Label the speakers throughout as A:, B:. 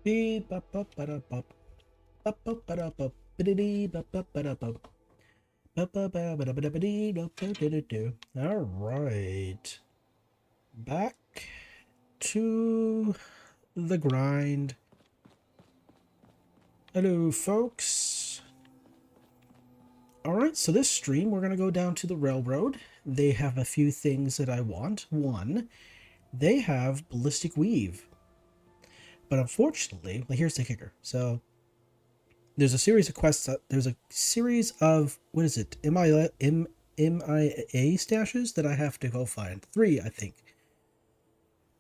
A: Beep, bop, bop, ba-da, bop. Bop, bop, ba-da, bop. Bididi, bop, bop, ba-da, bop. Bop, bop, ba, ba-da, ba-da, ba-dee, bop, bop, do-do-do. All right. Back to the grind. Hello, folks. All right, so this stream, we're going to go down to the railroad. They have a few things that I want. One, they have ballistic weave. But unfortunately, well, here's the kicker. So there's a series of quests. There's a series of, what is it? MIA stashes that I have to go find. 3, I think.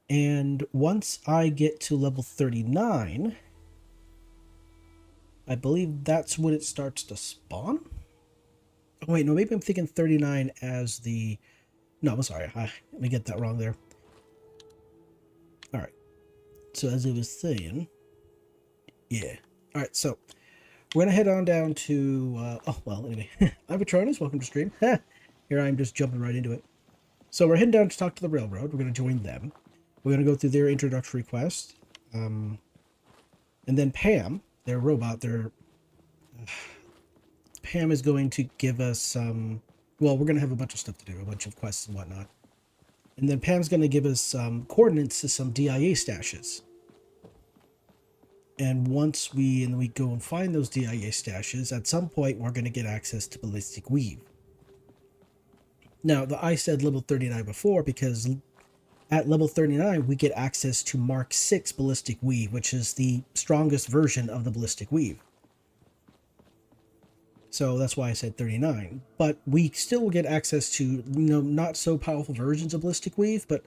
A: And once I get to level 39, I believe that's when it starts to spawn. Oh, wait, no, maybe I'm thinking 39 as the... No, I'm sorry. Let me get that wrong there. All right. So as I was saying, yeah. All right, so we're going to head on down to... oh, well, anyway. I'm Patronus. Welcome to stream. Here I'm just jumping right into it. So we're heading down to talk to the railroad. We're going to join them. We're going to go through their introductory quest. And then Pam, their robot, Pam is going to give us some... Well, we're going to have a bunch of stuff to do, a bunch of quests and whatnot. And then Pam's going to give us some coordinates to some DIA stashes. And once we go and find those DIA stashes, at some point we're going to get access to ballistic weave. Now, I said level 39 before because at level 39 we get access to Mark 6 ballistic weave, which is the strongest version of the ballistic weave. So that's why I said 39. But we still get access to, not so powerful versions of ballistic weave, but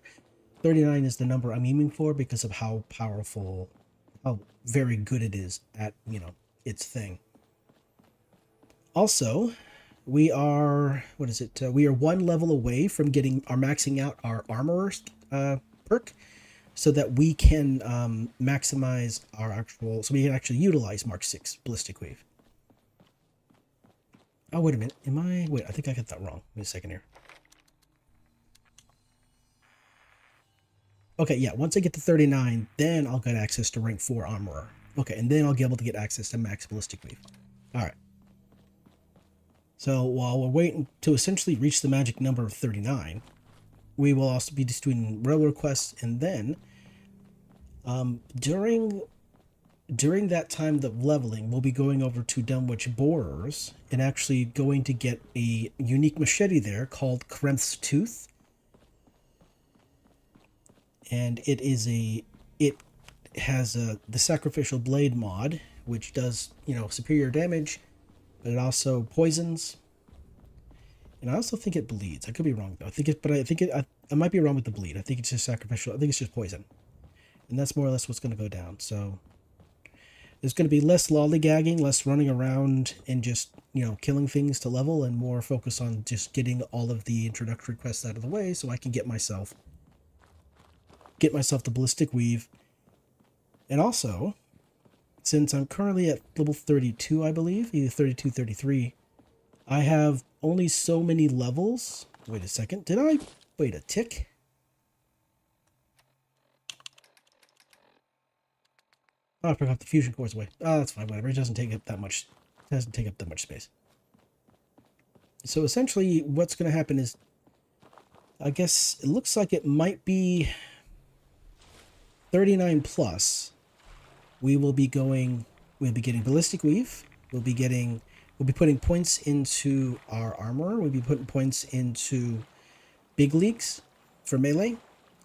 A: 39 is the number I'm aiming for because of how powerful, how very good it is at, its thing. Also, we are, what is it? We are 1 level away from maxing out our armorer perk so that we can maximize so we can actually utilize Mark 6 ballistic weave. Oh, wait a minute. Wait, I think I got that wrong. Wait a second here. Okay, yeah, once I get to 39, then I'll get access to rank 4 armorer. Okay, and then I'll be able to get access to max ballistic weave. Alright. So while we're waiting to essentially reach the magic number of 39, we will also be just doing railroad quests, and then during that time of leveling, we'll be going over to Dunwich Borers and actually going to get a unique machete there called Kremth's Tooth. And it has the Sacrificial Blade mod, which does, superior damage, but it also poisons. And I also think it bleeds. I could be wrong though. I might be wrong with the bleed. I think it's just sacrificial. I think it's just poison. And that's more or less what's going to go down. So there's going to be less lollygagging, less running around and just, killing things to level, and more focus on just getting all of the introductory quests out of the way so I can get myself the ballistic weave. And also, since I'm currently at level 32, I believe, either 32, 33, I have only so many levels. Wait a second. Did I wait a tick? Oh, I forgot the fusion cores away. Oh, that's fine, whatever. It doesn't take up that much space. So essentially what's going to happen is, I guess it looks like it might be 39 plus. We'll be getting ballistic weave. We'll be putting points into our armor. We'll be putting points into big leagues for melee,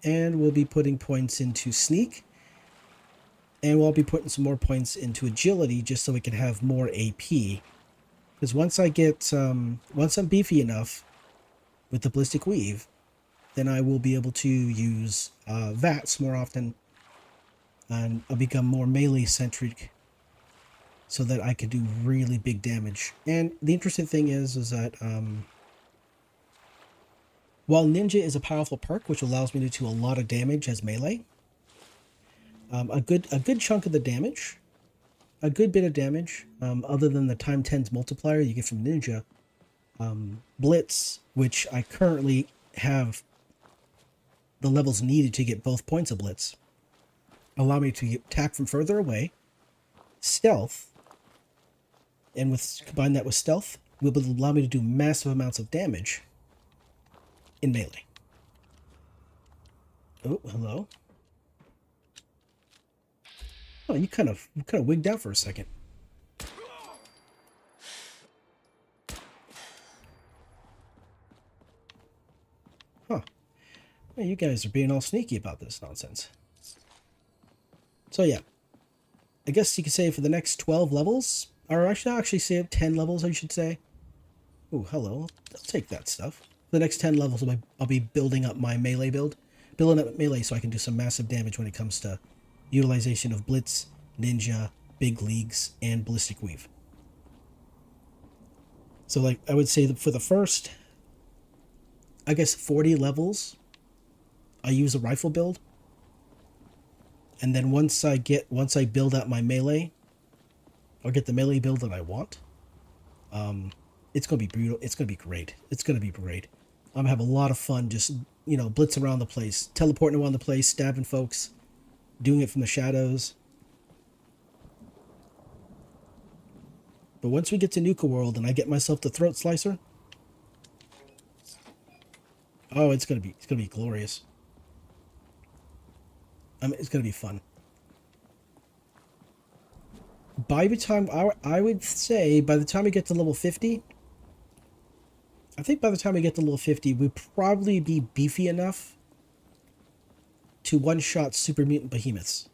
A: and we'll be putting points into sneak, and we'll be putting some more points into agility just so we can have more AP. Because once I'm beefy enough with the ballistic weave, then I will be able to use VATS more often, and I'll become more melee centric so that I could do really big damage. And the interesting thing is that while Ninja is a powerful perk which allows me to do a lot of damage as melee, a good chunk of the damage, a good bit of damage, other than the time 10's multiplier you get from Ninja, Blitz, which I currently have the levels needed to get both points of Blitz. allow me to attack from further away, stealth, and combine that with stealth, will allow me to do massive amounts of damage in melee. Oh, hello. Oh, you kind of wigged out for a second. Huh. Well, you guys are being all sneaky about this nonsense. So yeah, I guess you could say for the next 12 levels, or I should actually say 10 levels, I should say. Oh, hello. I'll take that stuff. For the next 10 levels, I'll be building up my melee build. Building up melee so I can do some massive damage when it comes to utilization of Blitz, Ninja, Big Leagues, and Ballistic Weave. So like, I would say that for the first, I guess 40 levels, I use a rifle build. And then once I build out my melee, I'll get the melee build that I want. It's gonna be brutal. It's gonna be great. It's gonna be great. I'm gonna have a lot of fun just, blitzing around the place, teleporting around the place, stabbing folks, doing it from the shadows. But once we get to Nuka World and I get myself the Throat Slicer, oh, it's gonna be glorious. It's gonna be fun. By the time I would say by the time we get to level 50, I think by the time we get to level 50, we'd probably be beefy enough to one-shot super mutant behemoths.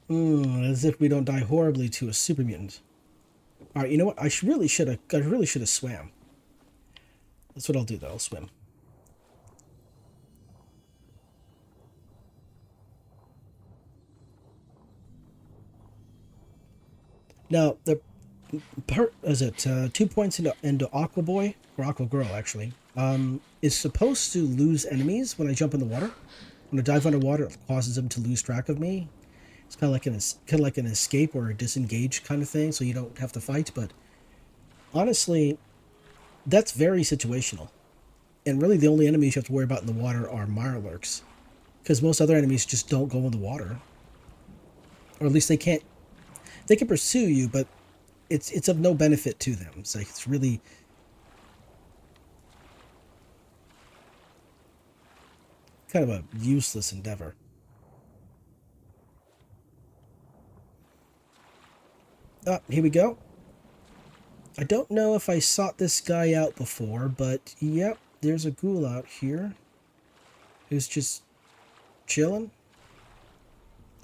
A: As if we don't die horribly to a super mutant. All right, you know what? I really should have swam. That's what I'll do though. I'll swim. Now the part is it 2 points into Aqua Boy or Aqua Girl actually is supposed to lose enemies when I jump in the water. When I dive underwater, it causes them to lose track of me. It's kind of like an escape or a disengage kind of thing, so you don't have to fight. But honestly, that's very situational. And really, the only enemies you have to worry about in the water are Mirelurks, because most other enemies just don't go in the water, or at least they can't. They can pursue you, but it's of no benefit to them. It's like it's really kind of a useless endeavor. Ah, here we go. I don't know if I sought this guy out before, but yep, there's a ghoul out here who's just chilling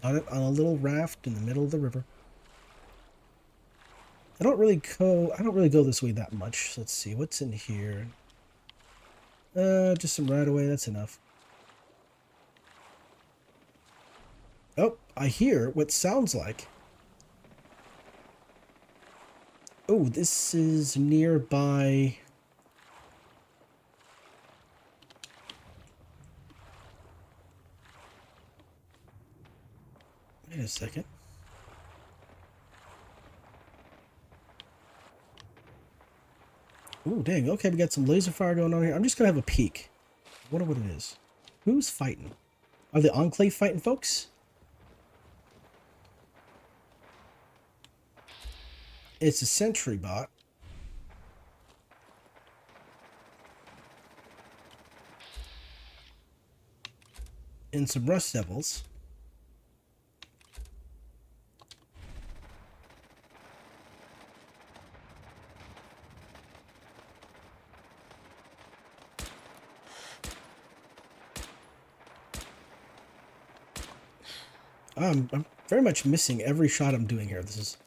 A: on a little raft in the middle of the river. I don't really go this way that much. Let's see what's in here. Just some right away. That's enough. Oh, I hear what sounds like. Oh, this is nearby. Wait a second. Oh, dang. Okay, we got some laser fire going on here. I'm just going to have a peek. I wonder what it is. Who's fighting? Are the Enclave fighting, folks? It's a sentry bot. And some Rust Devils. I'm very much missing every shot I'm doing here. This is...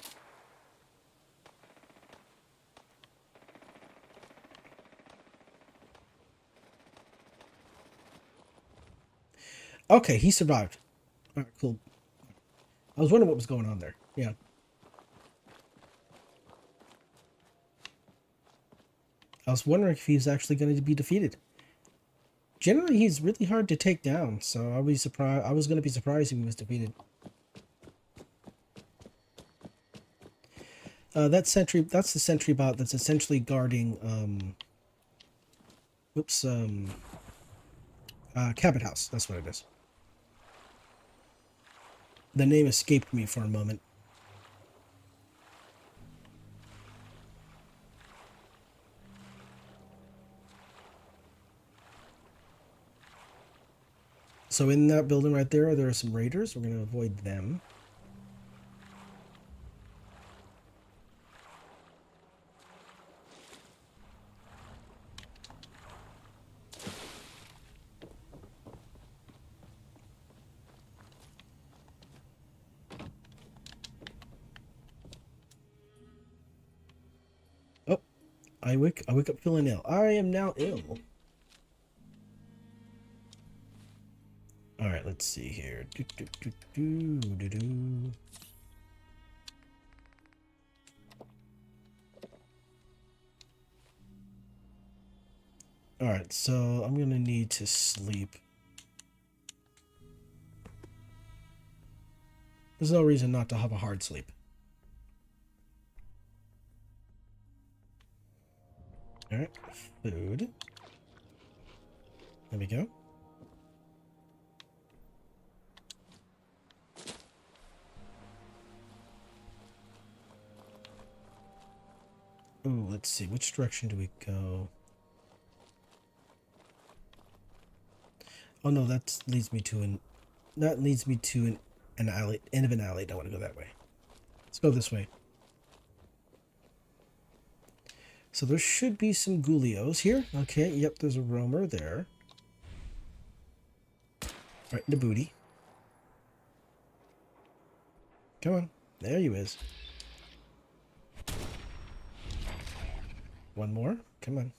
A: Okay, he survived. All right, cool. I was wondering what was going on there. Yeah. I was wondering if he's actually going to be defeated. Generally, he's really hard to take down, so I was surprised. I was going to be surprised if he was defeated. That sentry, that's the sentry bot that's essentially guarding, Cabot House. That's what it is. The name escaped me for a moment. So in that building right there are some raiders. We're going to avoid them. Oh, I wake up feeling ill. I am now ill. All right, let's see here. All right, so I'm gonna need to sleep. There's no reason not to have a hard sleep. All right, food. There we go. Ooh, let's see. Which direction do we go? Oh no, that leads me to an alley, end of an alley. Don't want to go that way. Let's go this way. So there should be some ghoulios here. Okay, yep, there's a roamer there. Right in the booty. Come on. There you is. One more. Come on.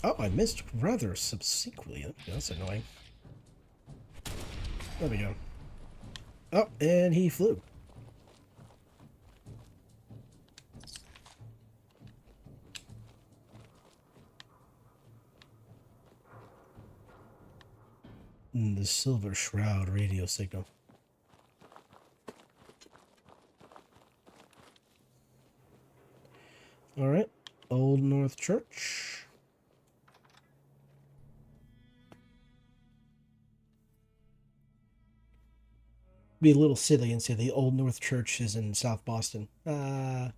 A: Oh, I missed rather subsequently. That's annoying. There we go. Oh, and he flew. The Silver Shroud radio signal. All right, Old North Church. Be a little silly and say the Old North Church is in South Boston. No.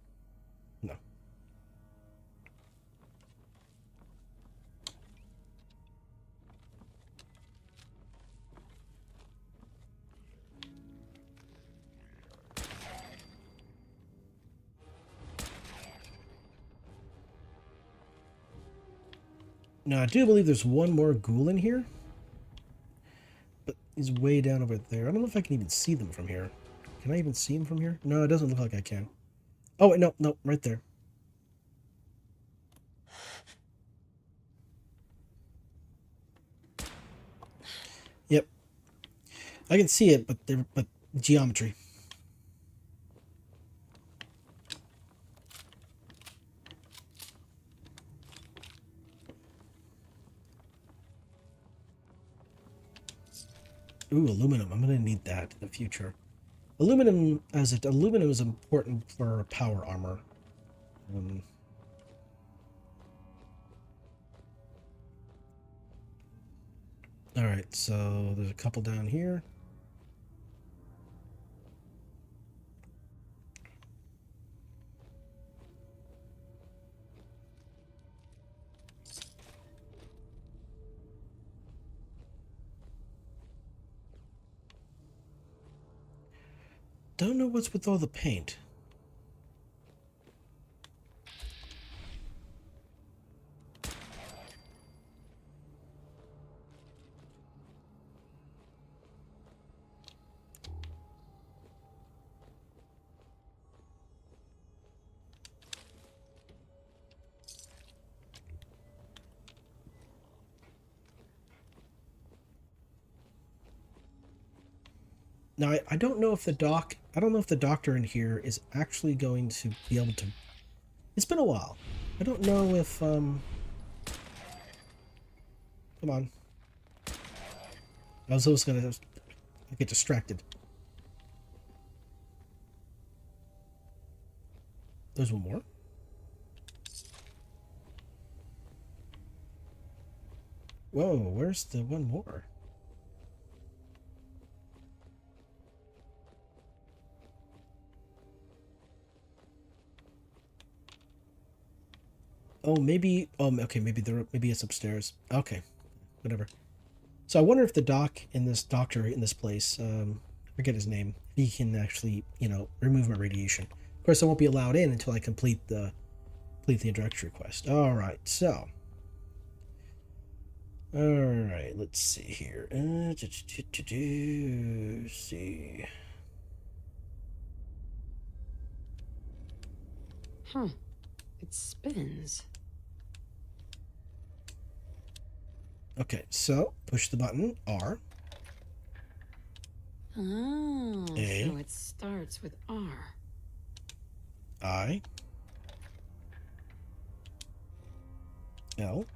A: Now, I do believe there's one more ghoul in here. But he's way down over there. I don't know if I can even see them from here. Can I even see him from here? No, it doesn't look like I can. Oh, wait, no, right there. Yep. I can see it, but geometry. Ooh, aluminum. I'm gonna need that in the future. Aluminum is important for power armor. All right, so there's a couple down here. Don't know what's with all the paint. Now, I don't know if the doctor in here is actually going to be able to... It's been a while. I don't know if, Come on. I was almost gonna get distracted. There's one more. Whoa, where's the one more? Oh, maybe. Okay, maybe it's upstairs. Okay, whatever. So I wonder if the doctor in this place, I forget his name, he can actually, remove my radiation. Of course, I won't be allowed in until I complete the introductory quest. All right, so. All right, let's see here. See.
B: Huh. It spins.
A: Okay, so push the button R.
B: Oh,
A: A.
B: so it starts with R.
A: I. L.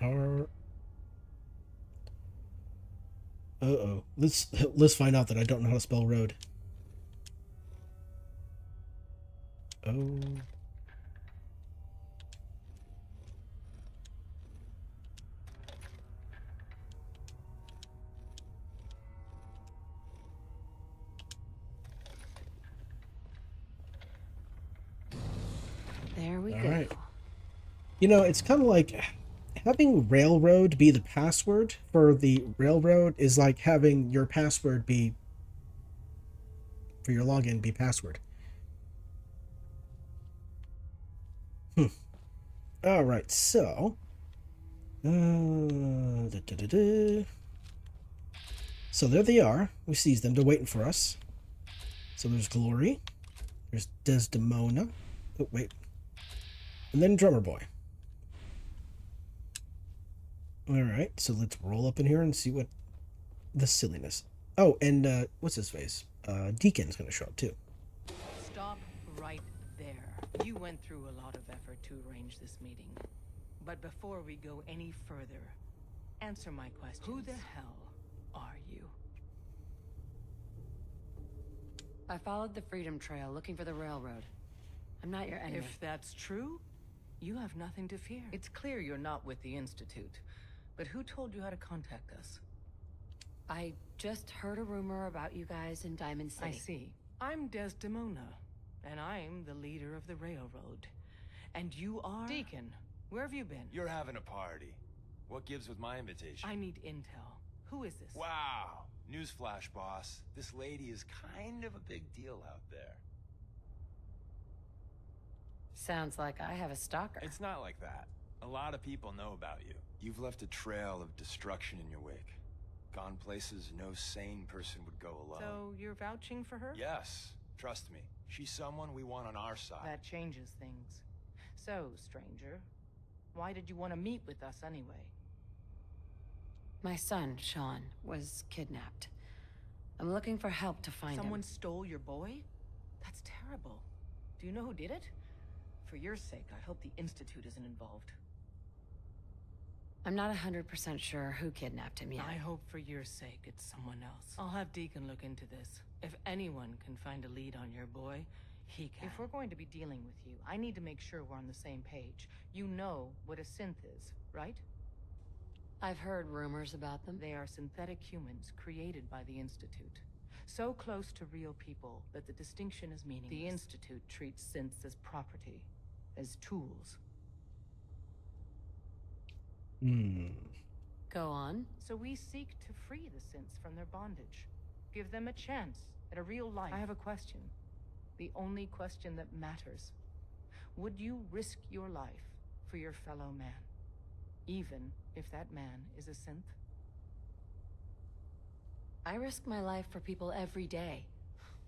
A: R. Uh-oh. Let's find out that I don't know how to spell road. Oh.
B: There we
A: All
B: go.
A: right. It's kind of like having railroad be the password for the railroad is like having your password be for your login be password. All right, so so there they are. We seize them. They're waiting for us. So there's Glory. There's Desdemona. Oh, wait. And then Drummer Boy. All right, so let's roll up in here and see what the silliness. Oh, and what's his face? Deacon's gonna show up too.
C: Stop right there. You went through a lot of effort to arrange this meeting. But before we go any further, answer my question. Who the hell are you?
B: I followed the Freedom Trail looking for the railroad. I'm not your enemy.
C: If that's true, you have nothing to fear. It's clear you're not with the Institute. But who told you how to contact us?
B: I just heard a rumor about you guys in Diamond City.
C: I see. I'm Desdemona, and I'm the leader of the Railroad. And you are? Deacon, where have you been?
D: You're having a party. What gives with my invitation?
C: I need intel. Who is this?
D: Wow. Newsflash, boss. This lady is kind of a big deal out there.
B: Sounds like I have a stalker.
D: It's not like that. A lot of people know about you. You've left a trail of destruction in your wake. Gone places no sane person would go alone.
C: So you're vouching for her?
D: Yes. Trust me. She's someone we want on our side.
C: That changes things. So, stranger, why did you want to meet with us anyway?
B: My son, Sean, was kidnapped. I'm looking for help to find
C: Someone
B: him.
C: stole your boy? That's terrible. Do you know who did it? For your sake, I hope the Institute isn't involved.
B: I'm not 100% sure who kidnapped him yet.
C: I hope for your sake it's someone else. I'll have Deacon look into this. If anyone can find a lead on your boy, he can. If we're going to be dealing with you, I need to make sure we're on the same page. You know what a synth is, right?
B: I've heard rumors about them.
C: They are synthetic humans created by the Institute. So close to real people that the distinction is meaningless. The Institute treats synths as property, as tools.
B: Go on.
C: So we seek to free the synths from their bondage. Give them a chance at a real life. I have a question. The only question that matters. Would you risk your life for your fellow man? Even if that man is a synth?
B: I risk my life for people every day.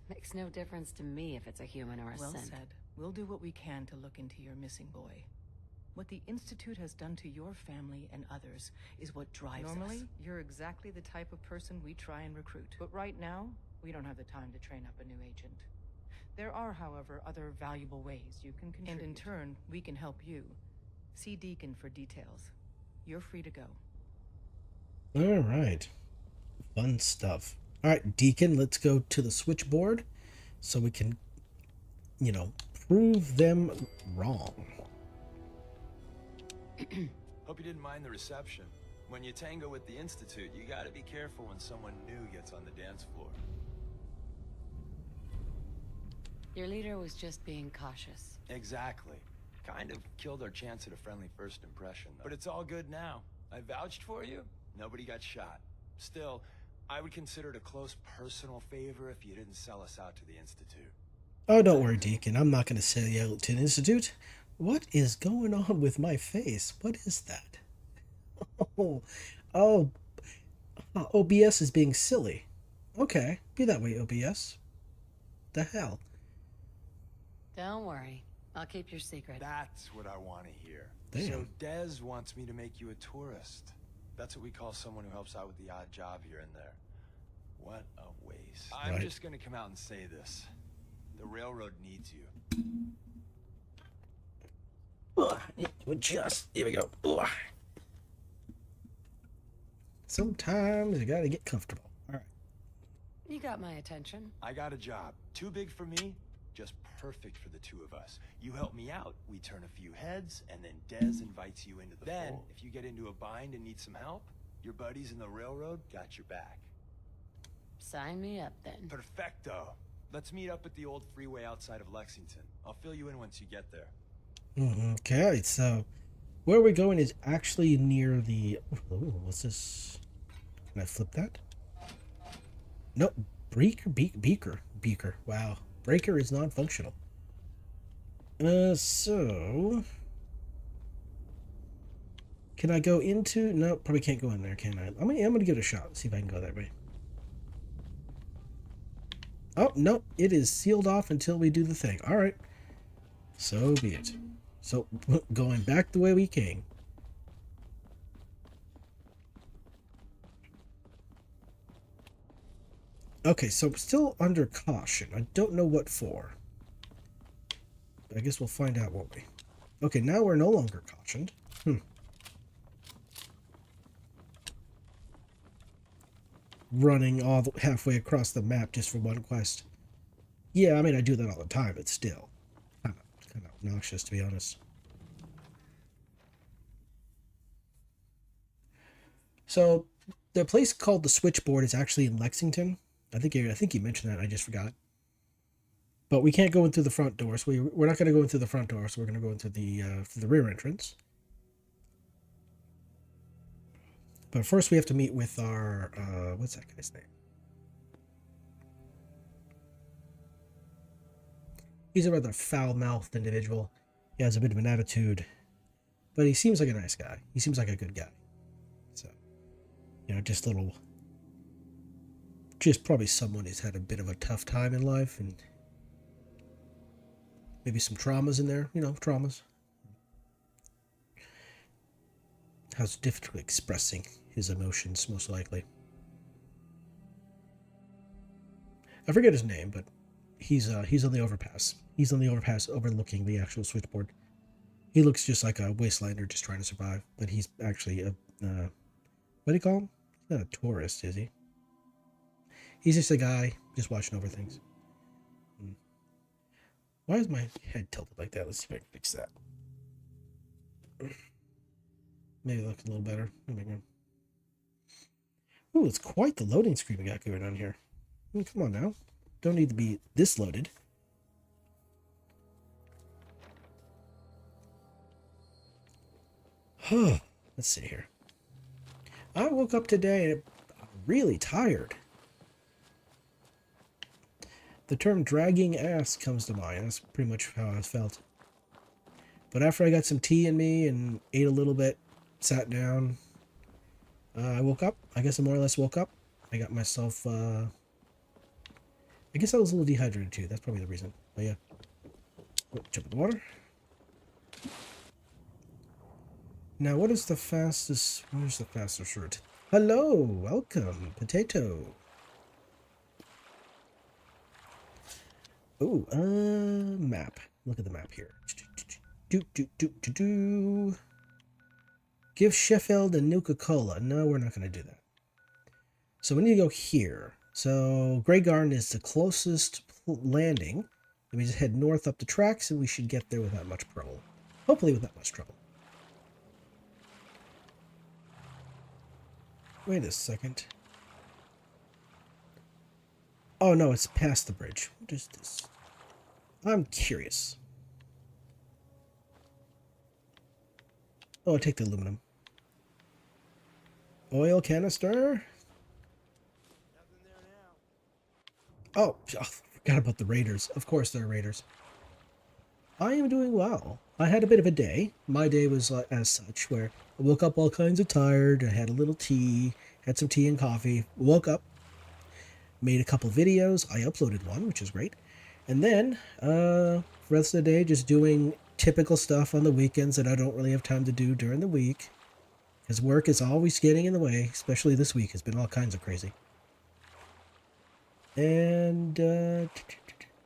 B: Makes no difference to me if it's a human or a
C: Well
B: synth.
C: said. We'll do what we can to look into your missing boy. What the Institute has done to your family and others is what drives us. Normally, you're exactly the type of person we try and recruit. But right now, we don't have the time to train up a new agent. There are, however, other valuable ways you can contribute. And in turn, we can help you. See Deacon for details. You're free to go.
A: All right. Fun stuff. All right, Deacon, let's go to the switchboard so we can, you know, prove them wrong.
D: Hope you didn't mind the reception. When you tango with the Institute, you gotta be careful when someone new gets on the dance floor.
B: Your leader was just being cautious.
D: Exactly. Kind of killed our chance at a friendly first impression, though. But it's all good now. I vouched for you. Nobody got shot. Still, I would consider it a close personal favor if you didn't sell us out to the Institute.
A: Oh, don't worry, Deacon. I'm not going to sell you out to an institute. What is going on with my face? What is that? Oh, OBS is being silly. Okay, be that way, OBS. The hell?
B: Don't worry. I'll keep your secret.
D: That's what I want to hear.
A: Damn.
D: So Dez wants me to make you a tourist. That's what we call someone who helps out with the odd job here and there. What a waste. I'm
A: Right.
D: just gonna come out and say this. The railroad needs you.
A: Just here we go. Ugh. Sometimes you gotta get comfortable. All right.
B: You got my attention.
D: I got a job. Too big for me, just perfect for the two of us. You help me out, we turn a few heads, and then Dez invites you into the fold. If you get into a bind and need some help, your buddies in the railroad got your back.
B: Sign me up then.
D: Perfecto. Let's meet up at the old freeway outside of Lexington. I'll fill you in once you get there.
A: Okay, so where we're going is actually near the... Oh, what's this? Can I flip that? Nope. Beaker. Wow. Breaker is non-functional. So... Can I go into... No, probably can't go in there, can I? I'm gonna give it a shot. See if I can go that way. Oh, no. It is sealed off until we do the thing. Alright. So be it. So, going back the way we came. Okay, so still under caution. I don't know what for. But I guess we'll find out, won't we? Okay, now we're no longer cautioned. Running all the halfway across the map just for one quest. Yeah, I mean, I do that all the time, but still. Kind of obnoxious, to be honest. So, the place called the Switchboard is actually in Lexington. I think you mentioned that. I just forgot. But we can't go in through the front door, so we're not going to go in through the front door. So we're going to go into the rear entrance. But first, we have to meet with our what's that guy's name? He's a rather foul-mouthed individual. He has a bit of an attitude, but he seems like a nice guy. He seems like a good guy. So, you know, just probably someone who's had a bit of a tough time in life and maybe some traumas in there, you know, traumas. Has difficulty expressing his emotions, most likely. I forget his name, but he's on the overpass. He's on the overpass overlooking the actual switchboard. He looks just like a wastelander just trying to survive, but he's actually a what do you call him? He's not a tourist, is he? He's just a guy just watching over things. Why is my head tilted like that? Let's see if I can fix that. Maybe it looks a little better. Ooh, it's quite the loading screen we got going on here. I mean, come on now. Don't need to be this loaded. Let's see here. I woke up today and I'm really tired. The term dragging ass comes to mind. That's pretty much how I felt. But after I got some tea in me and ate a little bit, sat down, I woke up. I guess I more or less woke up. I got myself, I guess I was a little dehydrated too. That's probably the reason. But yeah. Oh, jump in the water. Now, where's the fastest route? Hello, welcome, Potato. Ooh, map. Look at the map here. Give Sheffield a Nuka-Cola. No, we're not going to do that. So we need to go here. So Grey Garden is the closest landing. And we just head north up the tracks, and we should get there without much trouble. Hopefully without much trouble. Wait a second. Oh no, it's past the bridge. What is this? I'm curious. Oh, I'll take the aluminum. Oil canister. Oh, forgot about the raiders. Of course there are raiders. I am doing well. I had a bit of a day. My day was as such, where I woke up all kinds of tired. I had a little tea, had some tea and coffee. Woke up, made a couple videos. I uploaded one, which is great. And then, rest of the day, just doing typical stuff on the weekends that I don't really have time to do during the week. Because work is always getting in the way, especially this week. It's been all kinds of crazy. And,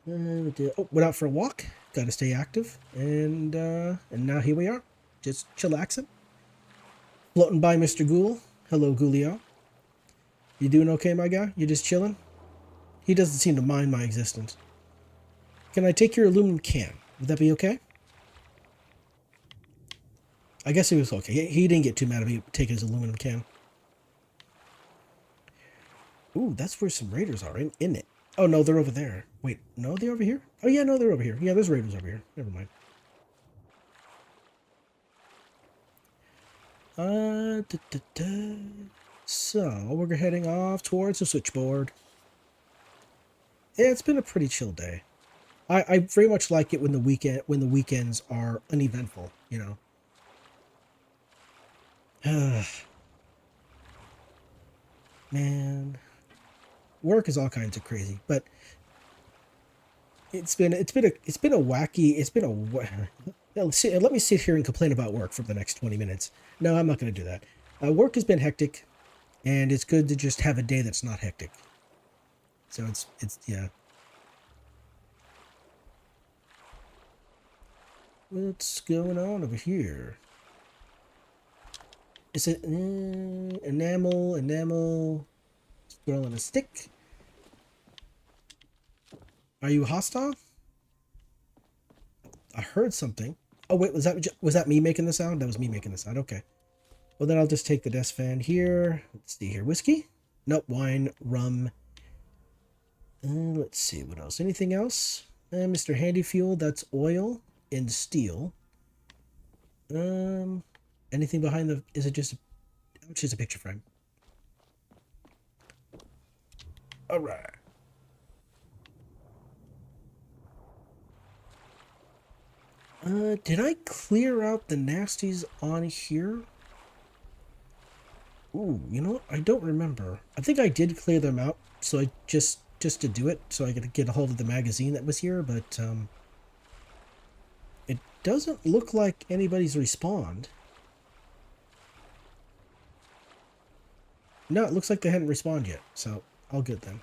A: went out for a walk. Got to stay active. And now here we are. Just chillaxing. Floating by Mr. Ghoul. Hello, Ghoulio. You doing okay, my guy? You just chilling? He doesn't seem to mind my existence. Can I take your aluminum can? Would that be okay? I guess he was okay. He didn't get too mad at me taking his aluminum can. Ooh, that's where some raiders are, in it. Oh, no, they're over there. Wait, no, they're over here? Oh, yeah, no, they're over here. Yeah, there's raiders over here. Never mind. So, we're heading off towards the switchboard. Yeah, it's been a pretty chill day. I very much like it when the weekends are uneventful, you know. Man, work is all kinds of crazy, but it's been a wacky. Let me sit here and complain about work for the next 20 minutes. No, I'm not going to do that. Work has been hectic, and it's good to just have a day that's not hectic. So it's yeah. What's going on over here? Is it enamel, scroll on a stick? Are you hostile? I heard something. Oh wait, was that me making the sound? That was me making the sound. Okay. Well then I'll just take the desk fan here. Let's see here. Whiskey? Nope. Wine, rum. Let's see what else. Anything else? Mr. Handy Fuel. That's oil and steel. Anything behind the? Is it just? Which is a picture frame. All right. Did I clear out the nasties on here? Ooh, you know what? I don't remember. I think I did clear them out, so I just to do it, so I could get a hold of the magazine that was here, but it doesn't look like anybody's respawned. No, it looks like they hadn't respawned yet, so all good then.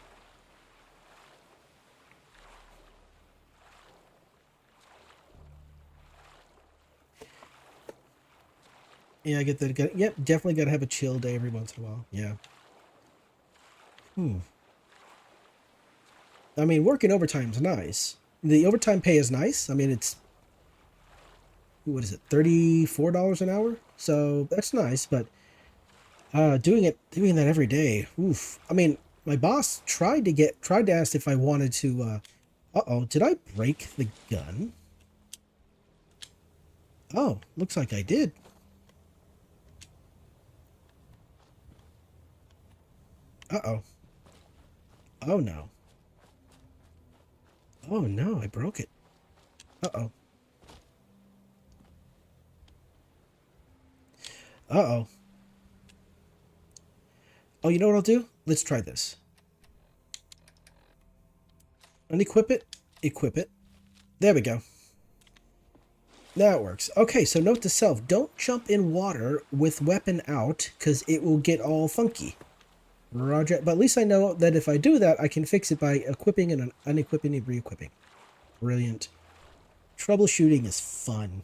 A: Yeah, I get that. Yep, definitely got to have a chill day every once in a while. Yeah. I mean, working overtime's nice. The overtime pay is nice. I mean, it's, what is it, $34 an hour? So that's nice, but doing that every day, oof. I mean, my boss tried to ask if I wanted to. Uh-oh, did I break the gun? Oh, looks like I did. Uh-oh. Oh no. Oh no, I broke it. Uh-oh. Uh-oh. Oh, you know what I'll do? Let's try this. Unequip it. Equip it. There we go. Now it works. Okay, so note to self. Don't jump in water with weapon out, because it will get all funky. Roger. But at least I know that if I do that, I can fix it by equipping and unequipping and re-equipping. brilliant. Troubleshooting is fun.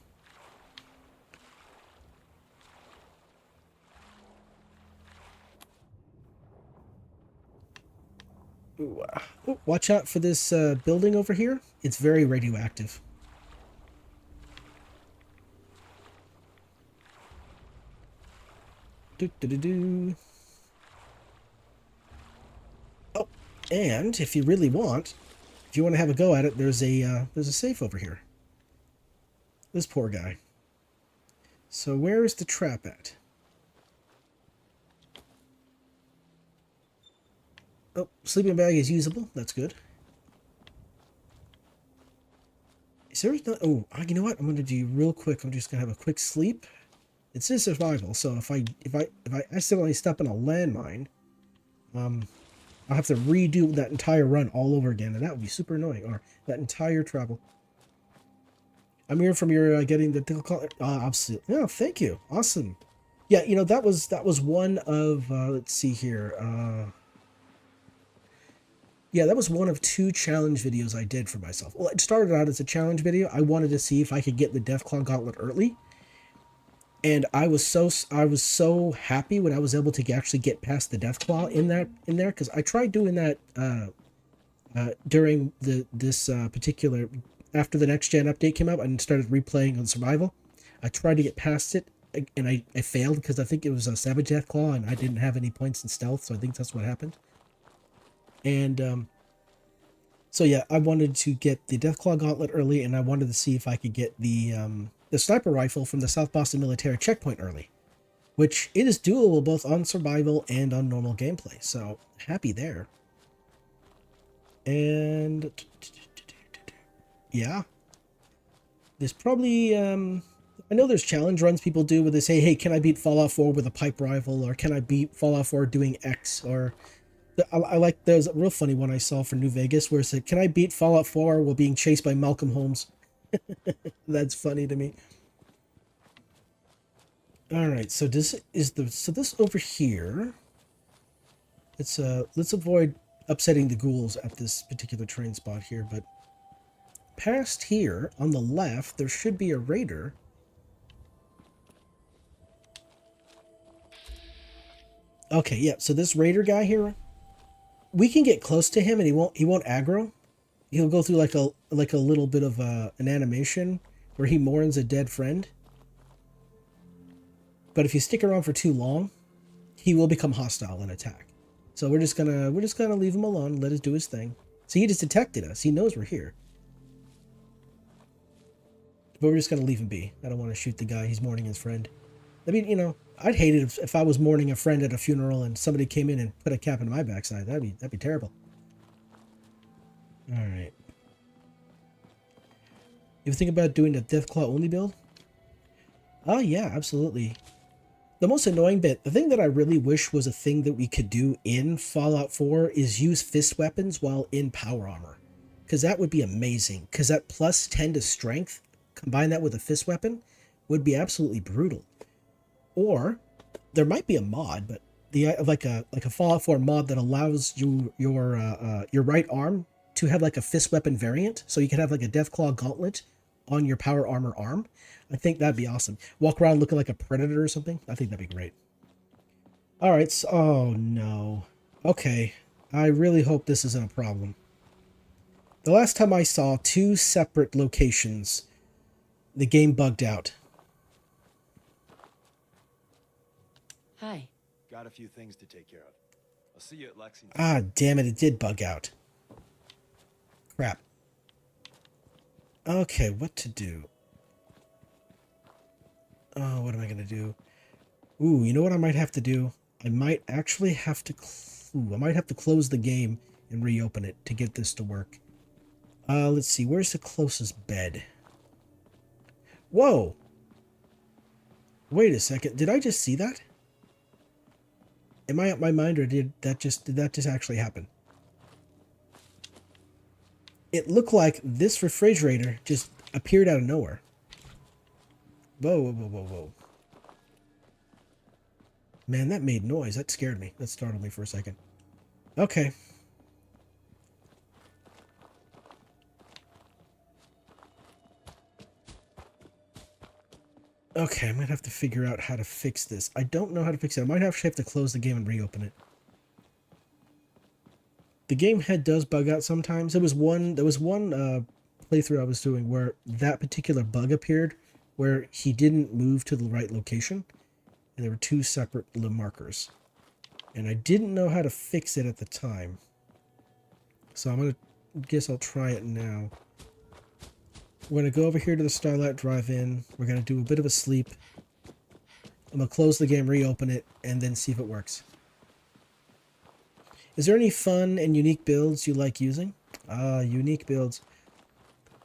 A: Ooh, oh, watch out for this building over here. It's very radioactive. Do, do, do, do. Oh, and if you really want, if you want to have a go at it, there's a safe over here. This poor guy. So where is the trap at? Oh, sleeping bag is usable. That's good. Is there no? Oh, you know what? I'm gonna do real quick. I'm just gonna have a quick sleep. It's in survival, so if I accidentally step on a landmine, I'll have to redo that entire run all over again, and that would be super annoying. Or that entire travel. I'm here from your getting the call. Absolutely. Yeah, thank you. Awesome. Yeah, you know that was one of let's see here. Yeah, that was one of 2 challenge videos I did for myself. Well, it started out as a challenge video. I wanted to see if I could get the Deathclaw Gauntlet early. And I was so happy when I was able to actually get past the Deathclaw in there, because I tried doing that during this particular, after the next gen update came out and started replaying on survival. I tried to get past it, and I failed because I think it was a Savage Deathclaw and I didn't have any points in stealth, so I think that's what happened. And so yeah, I wanted to get the Deathclaw Gauntlet early, and I wanted to see if I could get the sniper rifle from the South Boston Military Checkpoint early, which it is doable both on survival and on normal gameplay. So happy there. And yeah, there's probably I know there's challenge runs people do where they say, hey, can I beat Fallout 4 with a pipe rifle, or can I beat Fallout 4 doing X, or I like, there's a real funny one I saw for New Vegas where it said, can I beat Fallout 4 while being chased by Malcolm Holmes? That's funny to me. All right, so this over here. Let's avoid upsetting the ghouls at this particular train spot here, but past here on the left there should be a raider. Okay, yeah, so this raider guy here, we can get close to him and he won't aggro. He'll go through like a little bit of an animation where he mourns a dead friend. But if you stick around for too long, he will become hostile and attack. So we're just gonna leave him alone, let us do his thing. See, he just detected us. He knows we're here. But we're just gonna leave him be. I don't want to shoot the guy. He's mourning his friend. I mean, you know, I'd hate it if I was mourning a friend at a funeral and somebody came in and put a cap in my backside. That'd be terrible. All right. You think about doing the Deathclaw only build? Oh yeah, absolutely. The most annoying bit, the thing that I really wish was a thing that we could do in Fallout 4 is use fist weapons while in power armor. Because that would be amazing. Because that plus 10 to strength, combine that with a fist weapon, would be absolutely brutal. Or there might be a mod, but like a Fallout 4 mod that allows you your right arm to have like a fist weapon variant, so you could have like a Deathclaw Gauntlet on your power armor arm. I think that'd be awesome. Walk around looking like a predator or something. I think that'd be great. All right. So, oh no. Okay. I really hope this isn't a problem. The last time I saw 2 separate locations, the game bugged out.
B: Hi.
D: Got a few things to take care of. I'll see you at Lexington.
A: Ah, damn it. It did bug out. Crap. Okay, what to do? Oh, what am I going to do? Ooh, you know what I might have to do? I might actually have to... I might have to close the game and reopen it to get this to work. Let's see. Where's the closest bed? Whoa! Wait a second. Did I just see that? Am I out my mind, or did that just actually happen? It looked like this refrigerator just appeared out of nowhere. Whoa, whoa, whoa, whoa, whoa. Man, that made noise. That scared me. That startled me for a second. Okay. Okay, I'm gonna have to figure out how to fix this. I don't know how to fix it. I might actually have to close the game and reopen it. The game head does bug out sometimes. There was one playthrough I was doing where that particular bug appeared, where he didn't move to the right location, and there were two separate markers. And I didn't know how to fix it at the time. So guess I'll try it now. We're gonna go over here to the Starlight Drive-In. We're gonna do a bit of a sleep. I'm gonna close the game, reopen it, and then see if it works. Is there any fun and unique builds you like using? Unique builds.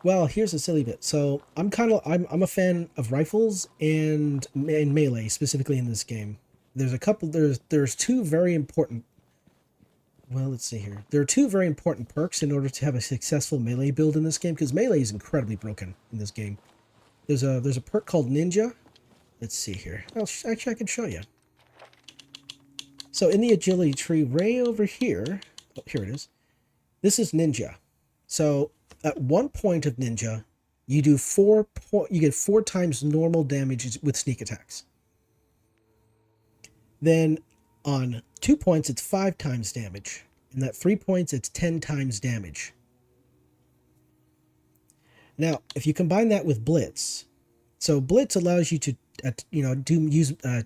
A: Well, here's a silly bit. So I'm a fan of rifles and melee, specifically in this game. There's two very important. Well, let's see here. There are two very important perks in order to have a successful melee build in this game, because melee is incredibly broken in this game. There's a perk called Ninja. Let's see here. Actually, I can show you. So in the agility tree, way over here, oh, here it is. This is Ninja. So at one point of Ninja, you do you get 4 times normal damage with sneak attacks. Then on 2 points, it's 5 times damage. And at 3 points, it's 10 times damage. Now, if you combine that with Blitz, so Blitz allows you to,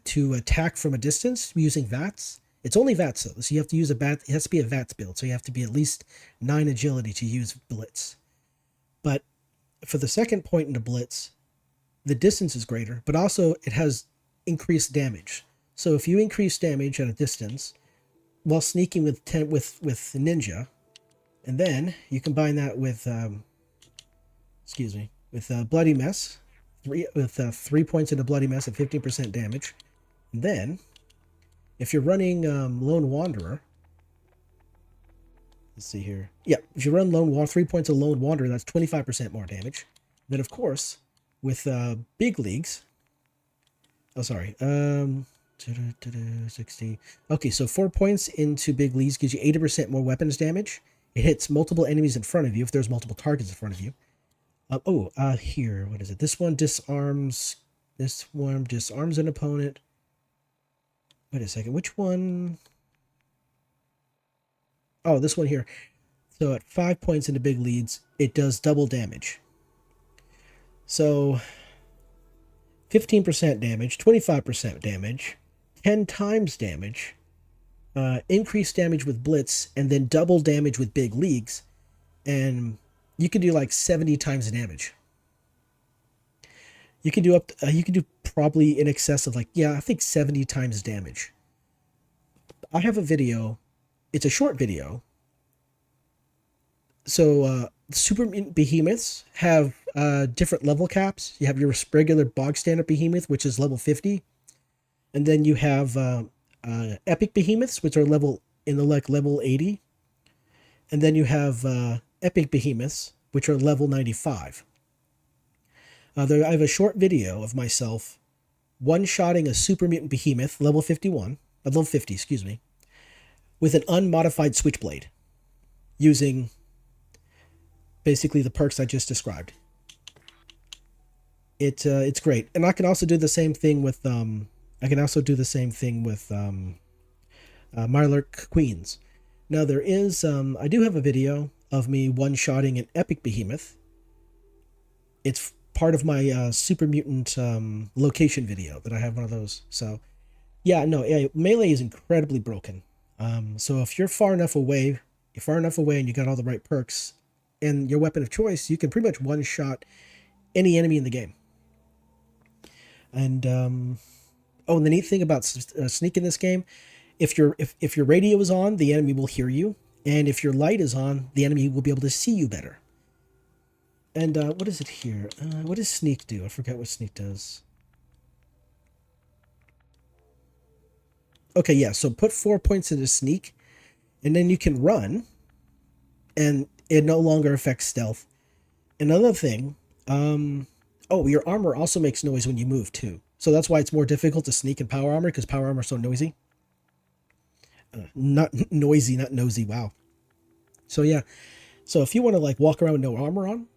A: to attack from a distance using VATS. It's only VATS though, so you have to use it has to be a VATS build, so you have to be at least 9 agility to use Blitz. But for the second point into Blitz, the distance is greater, but also it has increased damage. So if you increase damage at a distance while sneaking with Ninja, and then you combine that with Bloody Mess, 3 points into Bloody Mess at 15% damage, and then if you're running Lone Wanderer, let's see here. Yeah, if you run 3 points of Lone Wanderer, that's 25% more damage. Then, of course, with Big Leagues, 60. Okay, so 4 points into Big Leagues gives you 80% more weapons damage. It hits multiple enemies in front of you if there's multiple targets in front of you. Here, what is it? This one disarms an opponent. Wait a second, which one? Oh, this one here. So at 5 points into Big Leads, it does double damage. So 15% damage, 25% damage, 10 times damage, increased damage with Blitz, and then double damage with Big Leagues. And you can do like 70 times the damage. You can do probably in excess of I think 70 times damage. I have a video. It's a short video. So Super Mutant Behemoths have different level caps. You have your regular bog standard behemoth, which is level 50. And then you have epic behemoths, which are level 80. And then you have epic behemoths, which are level 95. I have a short video of myself one-shotting a Super Mutant Behemoth, level 50, with an unmodified Switchblade, using basically the perks I just described. It's great, and I can also do the same thing with Mirelurk Queens. Now there is I do have a video of me one-shotting an epic behemoth. It's part of my Super Mutant location video that I have one of those. So melee is incredibly broken. So if you're far enough away and you got all the right perks and your weapon of choice, you can pretty much one-shot any enemy in the game. And and the neat thing about Sneak in this game, if your radio is on, the enemy will hear you, and if your light is on, the enemy will be able to see you better. And what is it here? What does Sneak do? I forgot what Sneak does. Okay, yeah, so put 4 points into Sneak, and then you can run, and it no longer affects stealth. Another thing, your armor also makes noise when you move, too. So that's why it's more difficult to sneak in power armor, because power armor is so noisy. Not noisy, not nosy, wow. So yeah, so if you want to walk around with no armor on,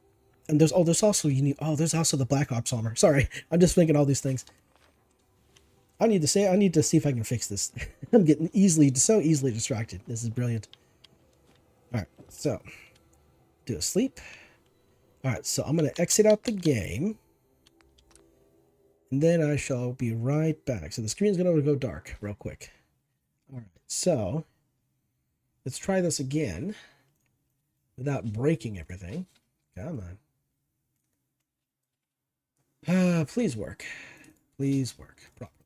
A: And there's also there's also the Black Ops armor. Sorry, I'm just thinking all these things. I need to see if I can fix this. I'm getting so easily distracted. This is brilliant. All right, so do a sleep. All right, so I'm gonna exit out the game, and then I shall be right back. So the screen's gonna go dark real quick. All right, so let's try this again without breaking everything. Come on. Please work. Please work properly.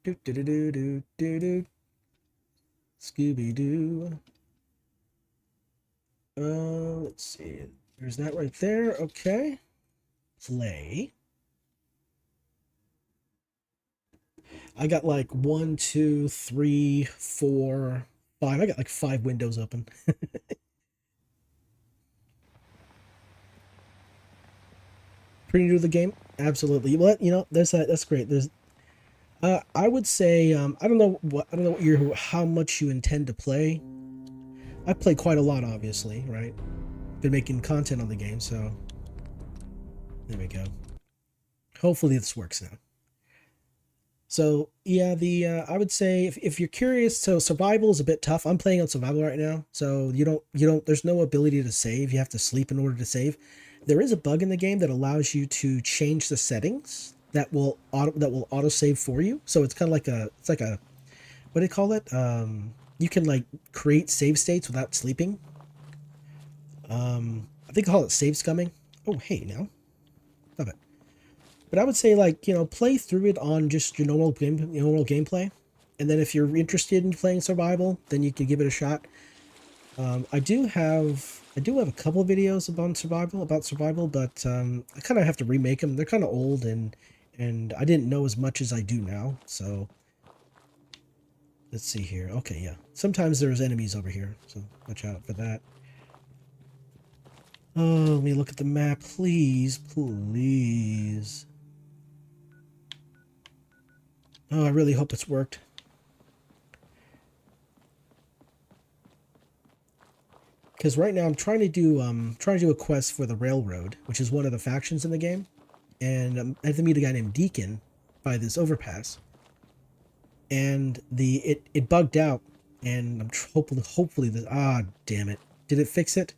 A: Do do do do do do do. Scooby Doo. Let's see. There's that right there. Okay. Play. I got like 1, 2, 3, 4, 5. I got like 5 windows open. Pretty new to the game? Absolutely. Well, that's great. I would say, I don't know how much you intend to play. I play quite a lot, obviously, right? Been making content on the game, so there we go. Hopefully this works now. So yeah, I would say if you're curious, so survival is a bit tough. I'm playing on survival right now, so there's no ability to save. You have to sleep in order to save. There is a bug in the game that allows you to change the settings that will auto save for you. So it's kind of like what do you call it? You can like create save states without sleeping. I think they call it save scumming. Oh hey, now stop it. But I would say play through it on just your normal gameplay, and then if you're interested in playing survival, then you can give it a shot. I do have a couple of videos about survival, but I kind of have to remake them. They're kind of old, and I didn't know as much as I do now. So let's see here. Okay, yeah. Sometimes there's enemies over here, so watch out for that. Oh, let me look at the map, please, please. Oh, I really hope it's worked. Because right now I'm trying to do a quest for the railroad, which is one of the factions in the game, and I have to meet a guy named Deacon by this overpass, and it bugged out, and I'm hopefully damn it, did it fix it?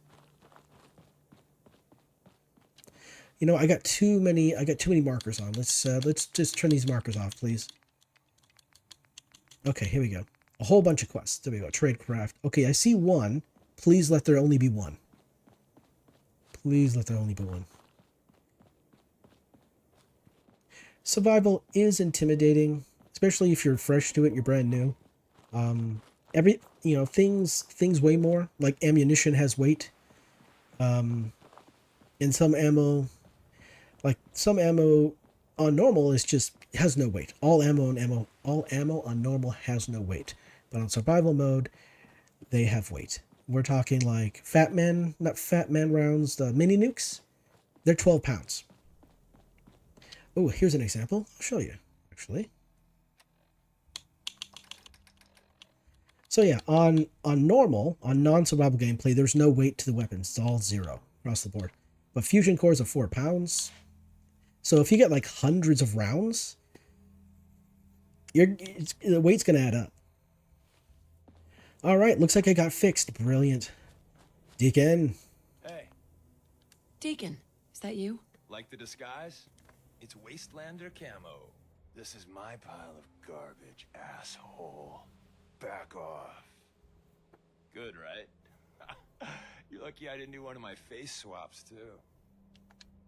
A: I got too many markers on. Let's just turn these markers off, please. Okay, here we go. A whole bunch of quests. There we go. Tradecraft. Okay, I see one. Please let there only be one. Please let there only be one. Survival is intimidating, especially if you're fresh to it, you're brand new. Things weigh more. Like ammunition has weight. And some ammo on normal has no weight. All ammo on normal has no weight. But on survival mode, they have weight. We're talking like not Fat Man rounds, the mini nukes. They're 12 pounds. Oh, here's an example. I'll show you, actually. So yeah, on normal, on non-survival gameplay, there's no weight to the weapons. It's all 0 across the board. But fusion cores are 4 pounds. So if you get like hundreds of rounds, the weight's gonna add up. All right, looks like I got fixed. Brilliant. Deacon.
D: Hey,
B: Deacon, is that you?
D: like the disguise? It's Wastelander camo. This is my pile of garbage, asshole. Back off. Good, right? You're lucky I didn't do one of my face swaps, too.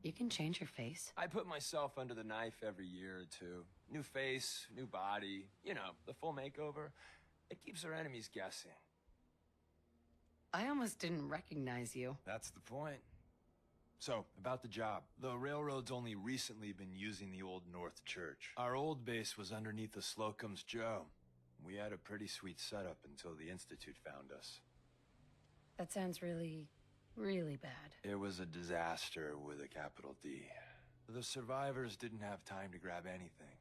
B: You can change your face.
D: I put myself under the knife every year or two. New face, new body, the full makeover. It keeps our enemies guessing.
B: I almost didn't recognize you.
D: That's the point. So, about the job. The railroad's only recently been using the Old North Church. Our old base was underneath the Slocum's Joe. We had a pretty sweet setup until the Institute found us.
B: That sounds really, really bad.
D: It was a disaster with a capital D. The survivors didn't have time to grab anything.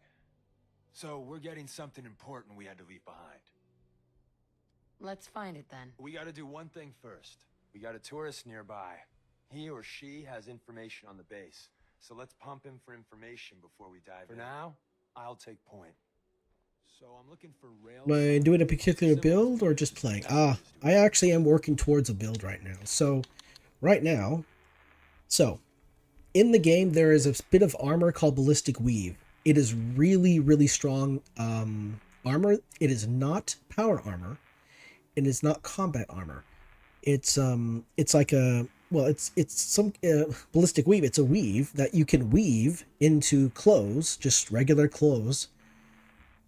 D: So, we're getting something important we had to leave behind.
B: Let's find it then.
D: We gotta do one thing first. We got a tourist nearby. He or she has information on the base. So let's pump him for information before we dive in. For now, I'll take point. So I'm looking for rail.
A: Am I doing a particular build or just playing? I actually am working towards a build right now. So, right now, in the game, there is a bit of armor called Ballistic Weave. It is really, really strong armor. It is not power armor. It is not combat armor. It's like a, well, it's some Ballistic Weave. It's a weave that you can weave into clothes, just regular clothes,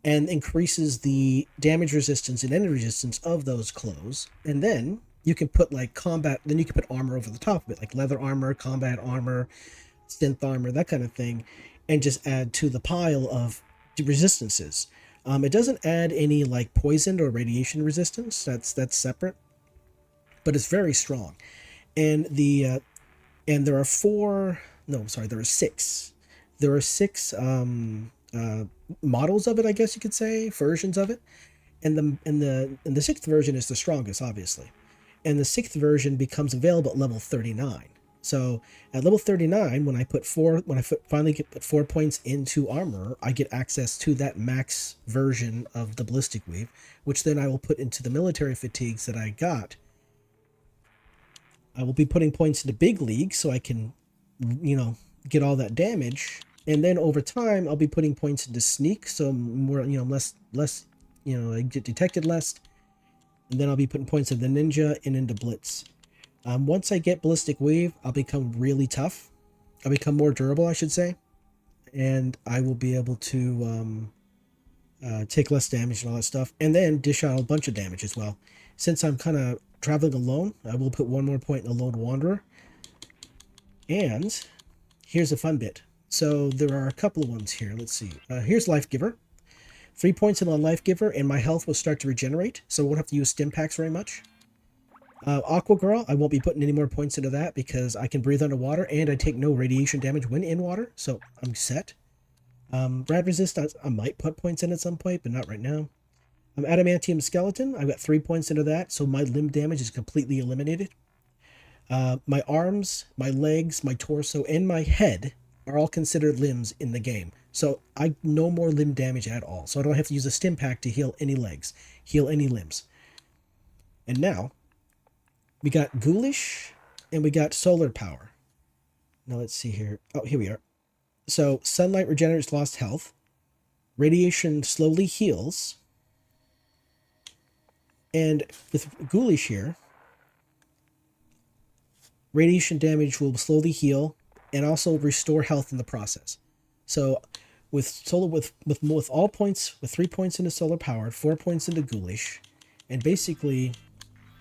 A: and increases the damage resistance and energy resistance of those clothes. And then you can put like combat, then you can put armor over the top of it, like leather armor, combat armor, synth armor, that kind of thing, and just add to the pile of resistances. It doesn't add any like poison or radiation resistance. That's separate, but it's very strong. And there are six. There are six models of it, I guess you could say, versions of it, and the sixth version is the strongest, obviously, and the sixth version becomes available at level 39. So at level 39, when I finally put 4 points into armor, I get access to that max version of the Ballistic Weave, which then I will put into the military fatigues that I got. I will be putting points into Big League so I can, get all that damage. And then over time, I'll be putting points into Sneak, so more, less, I get detected less. And then I'll be putting points into Ninja and into Blitz. Once I get Ballistic Weave, I'll become really tough. I'll become more durable, I should say. And I will be able to take less damage and all that stuff. And then dish out a bunch of damage as well. Since I'm kind of traveling alone, I will put 1 more point in the Lone Wanderer. And here's a fun bit. So there are a couple of ones here. Let's see. Here's Life Giver. 3 points in on Life Giver, and my health will start to regenerate, so I won't have to use stim packs very much. Aqua Girl, I won't be putting any more points into that because I can breathe underwater, and I take no radiation damage when in water, so I'm set. Rad Resist, I might put points in at some point, but not right now. Adamantium Skeleton, I've got 3 points into that, so my limb damage is completely eliminated. My arms, my legs, my torso, and my head are all considered limbs in the game. So I no more limb damage at all. So I don't have to use a stim pack to heal any legs, heal any limbs. And now we got Ghoulish and we got Solar Power. Now let's see here. Oh, here we are. So sunlight regenerates lost health. Radiation slowly heals. And with Ghoulish here, radiation damage will slowly heal and also restore health in the process. So with all points, with 3 points into Solar Power, 4 points into Ghoulish, and basically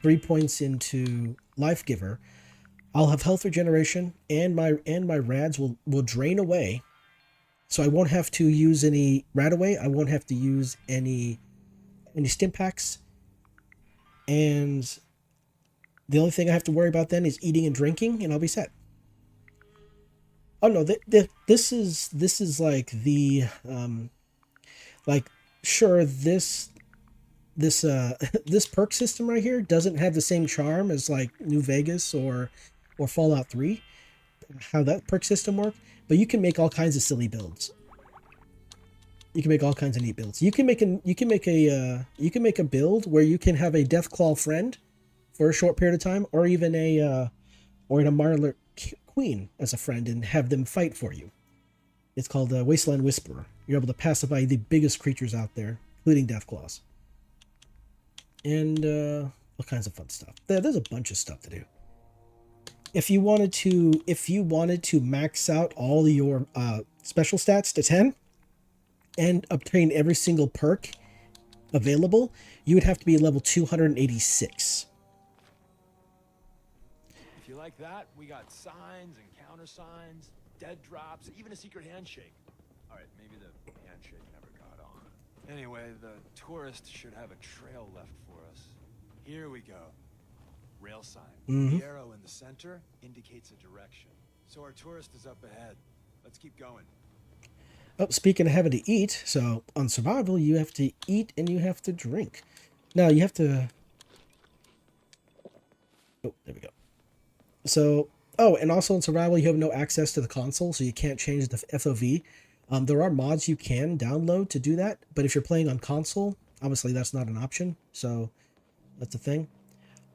A: 3 points into Life Giver, I'll have health regeneration, and my rads will drain away. So I won't have to use any rad away. I won't have to use any stim packs. And the only thing I have to worry about then is eating and drinking, and I'll be set. Oh no, this is like the sure, this perk system right here doesn't have the same charm as like New Vegas or Fallout 3, how that perk system works, but you can make all kinds of silly builds. You can make all kinds of neat builds. You can make a build where you can have a Deathclaw friend for a short period of time, or even a Marler Queen as a friend, and have them fight for you. It's called Wasteland Whisperer. You're able to pacify the biggest creatures out there, including Deathclaws. And all kinds of fun stuff. There's a bunch of stuff to do. If you wanted to max out all your special stats to 10 and obtain every single perk available, you would have to be level 286.
D: If you like that, we got signs and countersigns, dead drops, even a secret handshake. All right, maybe the handshake never got on. Anyway, the tourist should have a trail left for us. Here we go. Rail sign.
A: Mm-hmm.
D: The arrow in the center indicates a direction. So our tourist is up ahead. Let's keep going.
A: Oh, speaking of having to eat, so on survival, you have to eat and you have to drink. Now, you have to... Oh, there we go. So, Oh, and also in survival, you have no access to the console, so you can't change the FOV. There are mods you can download to do that, but if you're playing on console, obviously that's not an option. So that's the thing.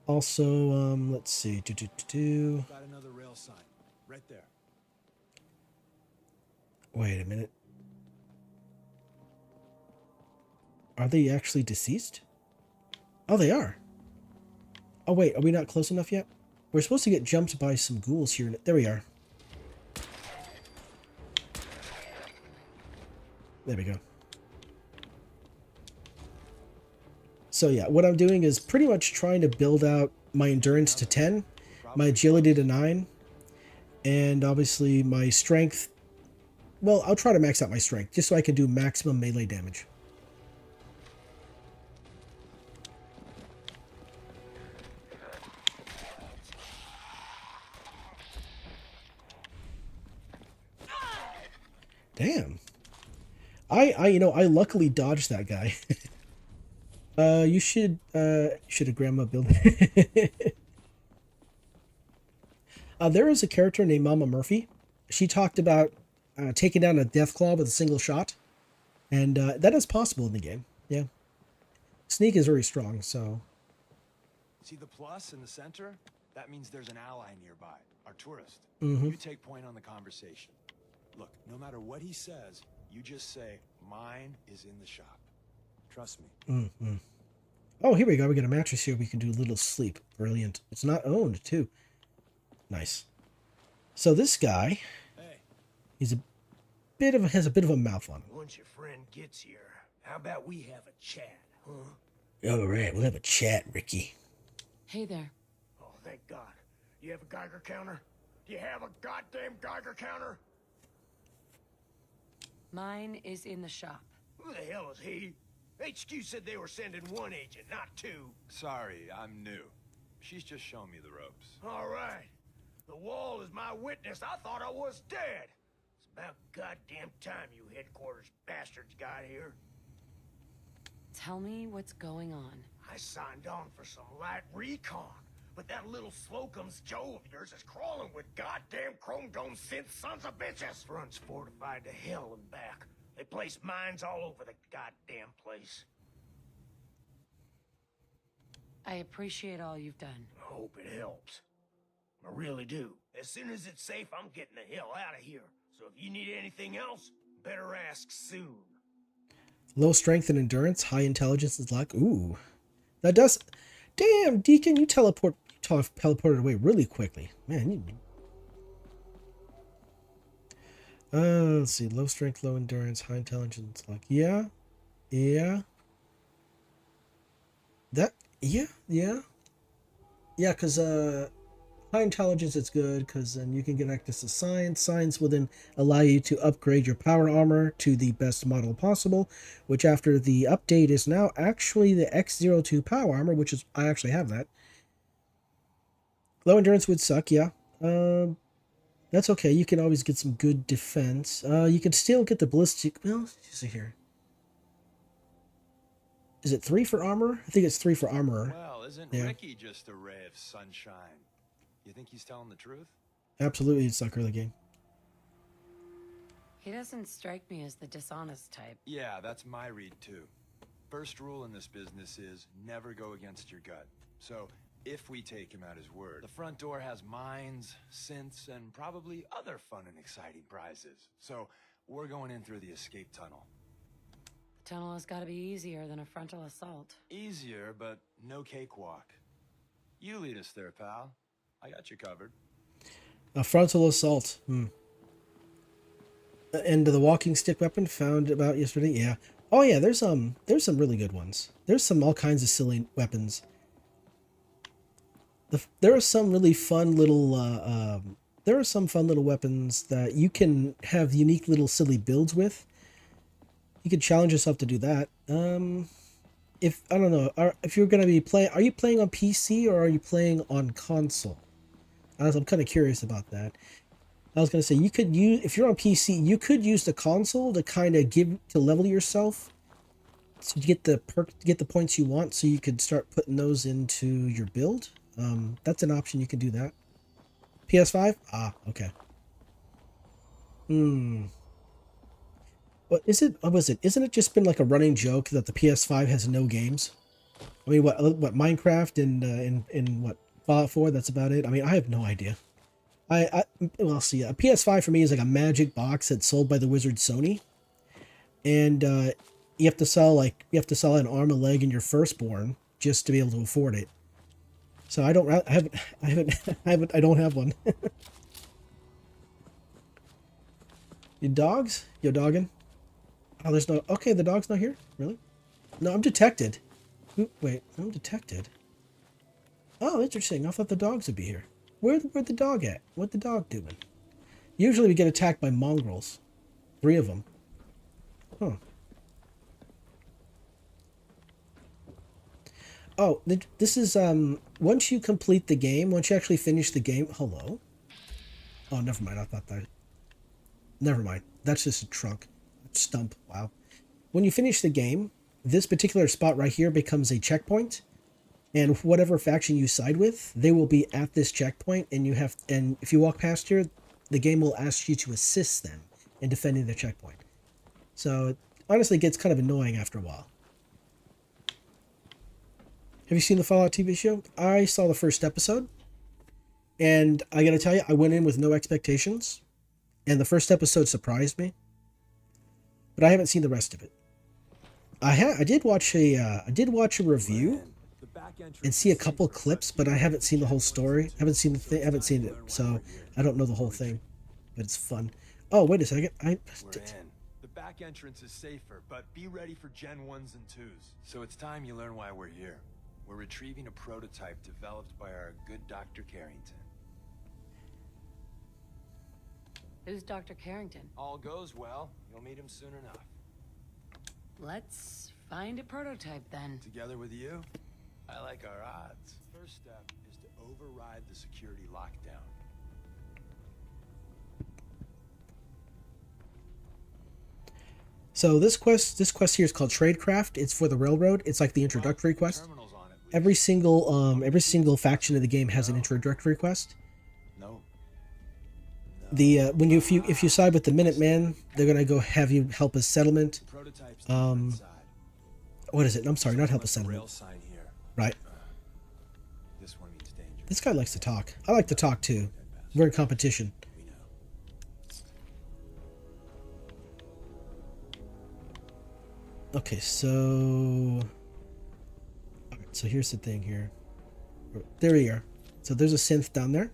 A: Also, let's see.
D: Got another rail sign. Right there.
A: Wait a minute. Are they actually deceased? Oh, they are. Oh, wait. Are we not close enough yet? We're supposed to get jumped by some ghouls here. There we are. There we go. So yeah, what I'm doing is pretty much trying to build out my endurance to 10, my agility to 9, and obviously my strength. Well, I'll try to max out my strength just so I can do maximum melee damage. Damn. I luckily dodged that guy. You should have grandma build. There is a character named Mama Murphy. She talked about taking down a Deathclaw with a single shot, and that is possible in the game. Yeah, Sneak is very strong. So
D: See the plus in the center? That means there's an ally nearby, our tourist.
A: Mhm.
D: You take point on the conversation. Look, no matter what he says, you just say, mine is in the shop. Trust me.
A: Oh, here we go. We got a mattress here. We can do a little sleep. Brilliant. It's not owned too. Nice. So this guy,
D: Hey,
A: he's has a bit of a mouth on him.
E: Once your friend gets here, how about we have a chat, huh?
A: All right, we'll have a chat, Ricky.
B: Hey there.
E: Oh, thank God. You have a Geiger counter? Do you have a goddamn Geiger counter?
B: Mine is in the shop.
E: Who the hell is he? HQ said they were sending one agent, not two.
D: sorry, I'm new. She's just showing me the ropes.
E: All right. The wall is my witness. I thought I was dead. It's about goddamn time you headquarters bastards got here.
B: Tell me what's going on.
E: I signed on for some light recon, but that little Slocum's Joe of yours is crawling with goddamn chrome dome synth sons of bitches. Front's fortified to hell and back. They place mines all over the goddamn place.
B: I appreciate all you've done.
E: I hope it helps. I really do. As soon as it's safe, I'm getting the hell out of here. So if you need anything else, better ask soon.
A: Low strength and endurance, high intelligence and luck. Ooh, that does. Damn, Deacon, you teleported away really quickly, man. Let's see. Low strength, low endurance, high intelligence, luck. Yeah. That. Yeah. Because high intelligence is good because then you can get access to science. Science will then allow you to upgrade your power armor to the best model possible, which after the update is now actually the X02 power armor, which is I actually have that. Low endurance would suck, yeah. That's okay. You can always get some good defense. You can still get the ballistic. Well, let's see here. Is it 3 for armor? I think it's 3 for armor.
D: Well, isn't
A: Yeah.
D: Ricky just a ray of sunshine? You think he's telling the truth?
A: Absolutely, it's not early game.
B: He doesn't strike me as the dishonest type.
D: Yeah, that's my read too. First rule in this business is never go against your gut. So, if we take him at his word, the front door has mines, synths, and probably other fun and exciting prizes. So, we're going in through the escape tunnel.
B: The tunnel has got to be easier than a frontal assault.
D: Easier, but no cakewalk. You lead us there, pal. I got you covered.
A: A frontal assault. And the walking stick weapon found about yesterday. Yeah. Oh yeah. There's some really good ones. There's all kinds of silly weapons. There are some really fun little. There are some fun little weapons that you can have unique little silly builds with. You could challenge yourself to do that. If I don't know, if you're gonna be playing, are you playing on PC or are you playing on console? I'm kind of curious about that. I was gonna say you could use, if you're on PC, you could use the console to kind of level yourself, to get the points you want, so you could start putting those into your build. That's an option. You can do that. PS5? Ah, okay. What is it? What was it? Isn't it just been like a running joke that the PS5 has no games? I mean, what Minecraft and in what Fallout 4? That's about it. I mean, I have no idea. Well, see, a PS5 for me is like a magic box that's sold by the wizard Sony, and you have to sell an arm, a leg, and your firstborn just to be able to afford it. So I don't have one. Your dogs? Yo, dogging? Oh, there's no. Okay, the dog's not here. Really? No, I'm detected. Wait, I'm detected. Oh, interesting. I thought the dogs would be here. Where'd the dog at? What the dog doing? Usually we get attacked by mongrels. 3 of them. Huh. Oh, this is, once you complete the game, once you actually finish the game... Hello? Oh, never mind. I thought that... Never mind. That's just a trunk. Stump. Wow. When you finish the game, this particular spot right here becomes a checkpoint. And whatever faction you side with, they will be at this checkpoint, and if you walk past here, the game will ask you to assist them in defending the checkpoint. So it honestly gets kind of annoying after a while. Have you seen the Fallout TV show? I saw the first episode, and I gotta tell you, I went in with no expectations, and the first episode surprised me. But I haven't seen the rest of it. I did watch a review and see a couple clips, but I haven't seen the whole story. Haven't seen it, so I don't know the whole thing. But it's fun. Oh, wait a second.
D: We're in. The back entrance is safer, but be ready for Gen 1s and 2s. So it's time you learn why we're here. We're retrieving a prototype developed by our good Dr. Carrington.
B: Who's Dr. Carrington?
D: All goes well, you'll meet him soon enough.
B: Let's find a prototype then.
D: Together with you, I like our odds. First step is to override the security lockdown.
A: So this quest here is called Tradecraft. It's for the railroad. It's like the introductory quest. Every single faction of the game has an introductory quest.
D: No.
A: When if you side with the Minutemen, they're gonna go have you help a settlement. What is it? I'm sorry, not help a settlement. Right. This guy likes to talk. I like to talk too. We're in competition. Okay, so here's the thing here. There we are. So there's a synth down there.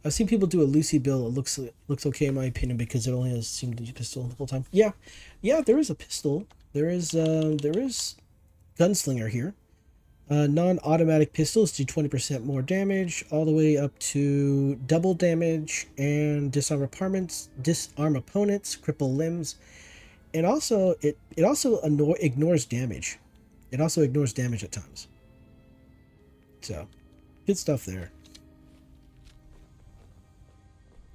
A: I've seen people do a Lucy build. It looks okay in my opinion because it only has seemed to use pistol the whole time. Yeah, there is a pistol. There is gunslinger here. Non-automatic pistols do 20% more damage, all the way up to double damage and disarm opponents, cripple limbs, and also it also ignores damage. It also ignores damage at times. So, good stuff there.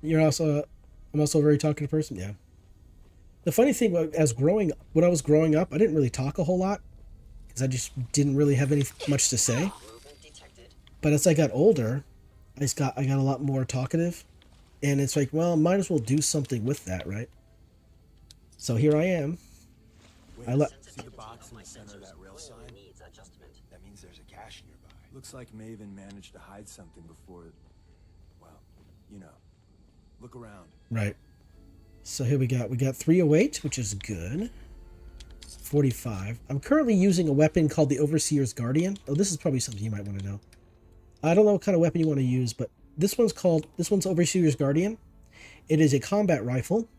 A: I'm also a very talkative person. Yeah. The funny thing when I was growing up, I didn't really talk a whole lot because I just didn't really have much to say. But as I got older, I got a lot more talkative, and it's like, well, might as well do something with that, right? So here I am.
D: See the box in the center of that rail sign? That means there's a cache nearby. Looks like Maven managed to hide something before. Well, you know. Look around.
A: Right. So here we got 308, which is good. 45. I'm currently using a weapon called the Overseer's Guardian. Oh, this is probably something you might want to know. I don't know what kind of weapon you want to use, but this one's Overseer's Guardian. It is a combat rifle.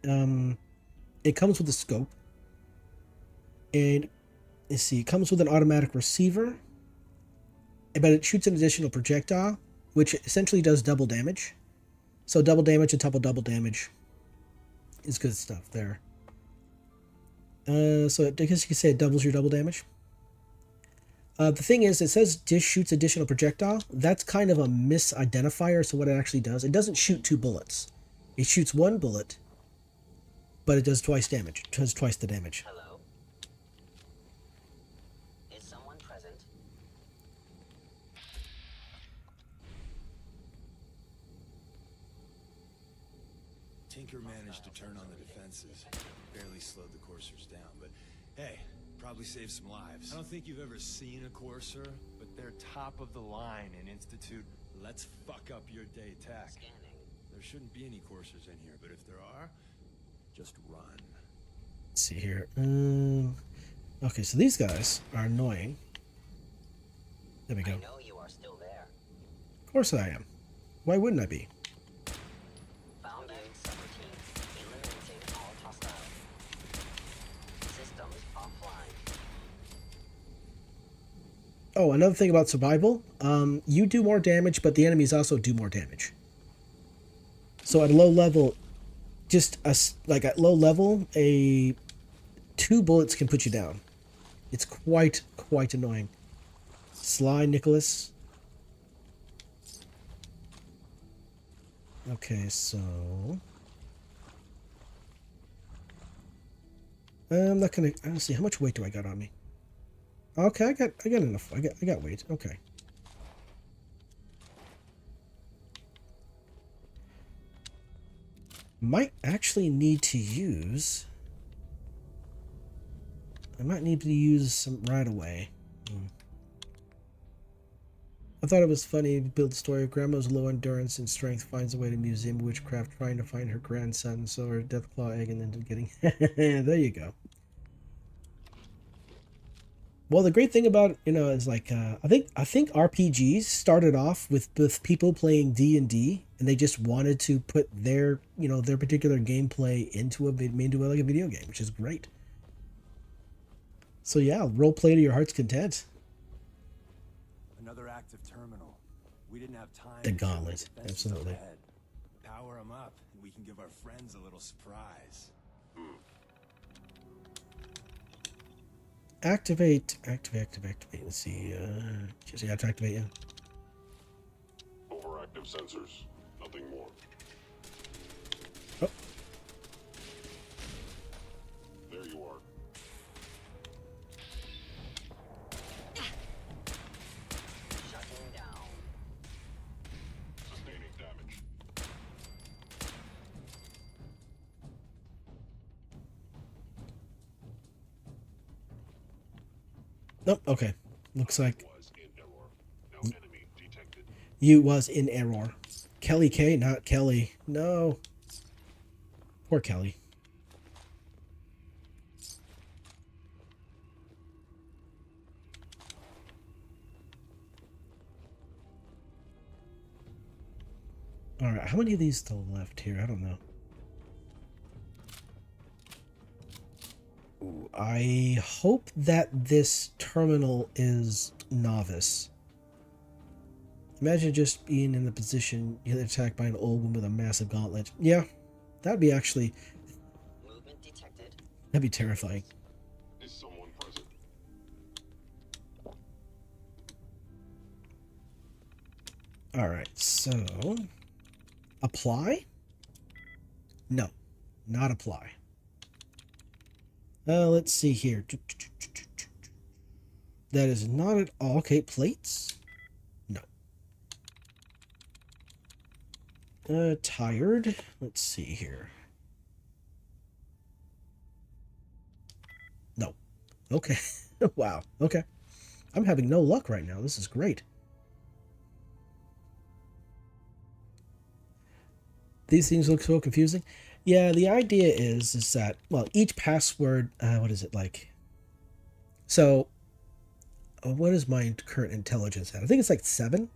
A: It comes with a scope. And let's see, it comes with an automatic receiver. But it shoots an additional projectile, which essentially does double damage. So double damage and double damage is good stuff there. So I guess you could say it doubles your double damage. The thing is, it says this shoots additional projectile. That's kind of a misidentifier. So what it actually does, it doesn't shoot 2 bullets. It shoots 1 bullet, but it does twice damage. It does twice the damage.
F: Hello? Is someone present?
D: Tinker managed to turn on the defenses. Barely slowed the coursers down, but hey, probably saved some lives. I don't think you've ever seen a courser, but they're top of the line in Institute let's fuck up your day tech. There shouldn't be any coursers in here, but if there are, just run.
A: Let's see here. Okay, so these guys are annoying. There we go.
F: I know you are still there.
A: Of course I am. Why wouldn't I be?
F: Found you, subroutines. Eliminating all hostile. Systems offline.
A: Oh, another thing about survival. You do more damage, but the enemies also do more damage. So at a low level, like at low level, 2 bullets can put you down. It's quite annoying. Sly Nicholas. Okay, so I'm not gonna. Let's see, how much weight do I got on me? Okay, I got enough. I got weight. Okay. Might actually need to use. I might need to use some right away. I thought it was funny to build the story of Grandma's low endurance and strength finds a way to museum witchcraft trying to find her grandson, so her Deathclaw egg and then getting there you go. Well, the great thing about is like I think RPGs started off with people playing D&D and they just wanted to put their their particular gameplay into like a video game, which is great. So yeah, role play to your heart's content.
D: Another active terminal. We didn't have time.
A: The
D: to kill
A: gauntlet,
D: defenses
A: absolutely.
D: overhead. Power them up, and we can give our friends a little surprise.
A: Activate. Let's see. Just you have to activate, yeah.
G: Overactive sensors. Nothing more.
A: Oh.
G: There you are.
F: Shutting down.
G: Sustaining damage.
A: Nope. Okay. Looks like
G: Was in error. No enemy detected.
A: you was in error. Kelly K, not Kelly. No. Poor Kelly. All right. How many of these still left here? I don't know. Ooh, I hope that this terminal is novice. Imagine just being in the position you get attacked by an old one with a massive gauntlet. Yeah, that'd be actually
F: Movement detected.
A: that'd be terrifying.
G: Is someone present?
A: All right, so apply? No, not apply. Let's see here. That is not at all. Okay, plates? No. Tired? Let's see here. No. Okay. Wow. Okay. I'm having no luck right now. This is great. These things look so confusing. Yeah, the idea is that, well, each password, what is it like? So, what is my current intelligence at? I think it's like 7.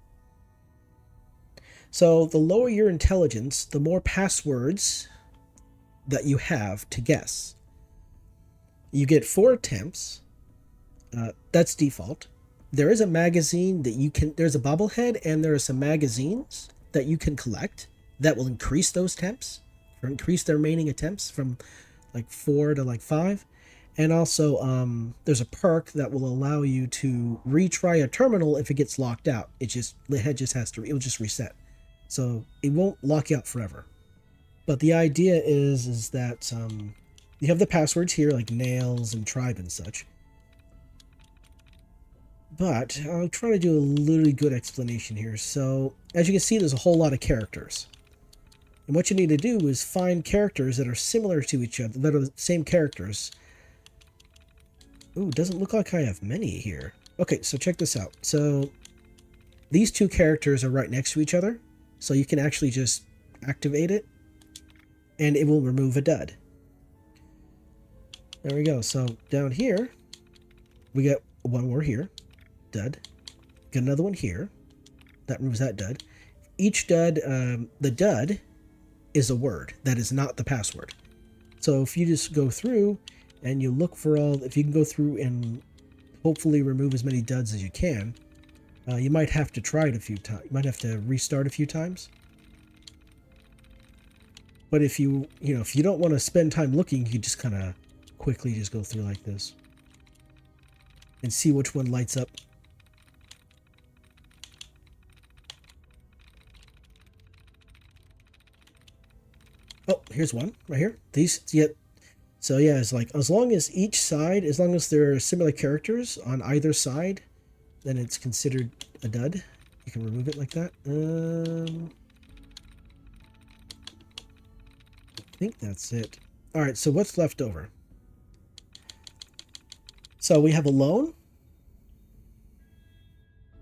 A: So, the lower your intelligence, the more passwords that you have to guess. You get 4 attempts. That's default. There is a magazine that you can, there's a bobblehead, and there are some magazines that you can collect that will increase those attempts. Or increase their remaining attempts from like 4 to like 5. And also there's a perk that will allow you to retry a terminal if it gets locked out. The head just has to, it'll just reset. So it won't lock you out forever. But the idea is that you have the passwords here like nails and tribe and such. But I'll try to do a really good explanation here. So as you can see, there's a whole lot of characters. And what you need to do is find characters that are similar to each other, that are the same characters. Ooh, doesn't look like I have many here. Okay, so check this out. So these two characters are right next to each other. So you can actually just activate it and it will remove a dud. There we go. So down here, we got one more here. Dud. Get another one here. That removes that dud. Each dud, the dud is a word. That is not the password. So if you just go through and you look for all, if you can go through and hopefully remove as many duds as you can, you might have to try it a few times. You might have to restart a few times. But if you don't want to spend time looking, you can just kind of quickly just go through like this and see which one lights up. Oh, here's one right here. These, yeah. So yeah, it's like as long as each side, as long as there are similar characters on either side, then it's considered a dud. You can remove it like that. I think that's it. All right, so what's left over? So we have alone.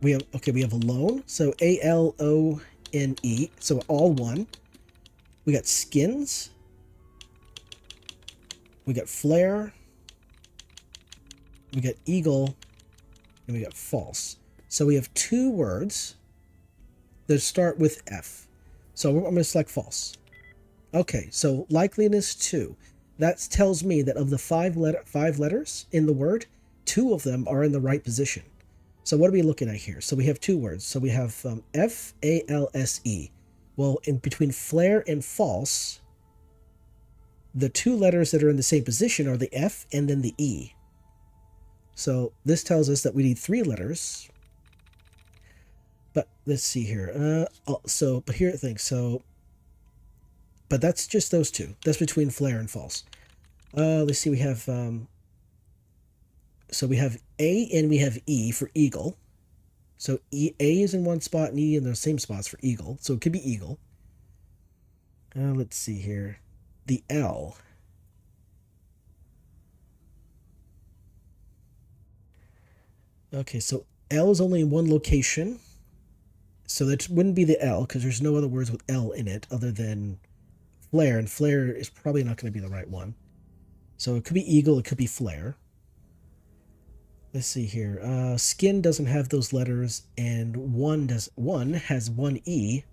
A: We have alone. So ALONE. So all one. We got skins. We got flare. We got eagle. And we got false. So we have two words that start with F. So I'm going to select false. Okay, so likeliness 2. That tells me that of the five letters in the word, 2 of them are in the right position. So what are we looking at here? So we have 2 words. So we have F-A-L-S-E. Well, in between flare and false, the 2 letters that are in the same position are the F and then the E. So this tells us that we need 3 letters. But let's see here. But here it thinks. So, but that's just those 2. That's between flare and false. Let's see. We have so we have A and we have E for eagle. So A is in one spot and E in the same spots for eagle. So it could be eagle. Let's see here. The L. Okay, so L is only in one location. So that wouldn't be the L because there's no other words with L in it other than flare. And flare is probably not going to be the right one. So it could be eagle, it could be flare. Let's see here. Skin doesn't have those letters, and one has one E,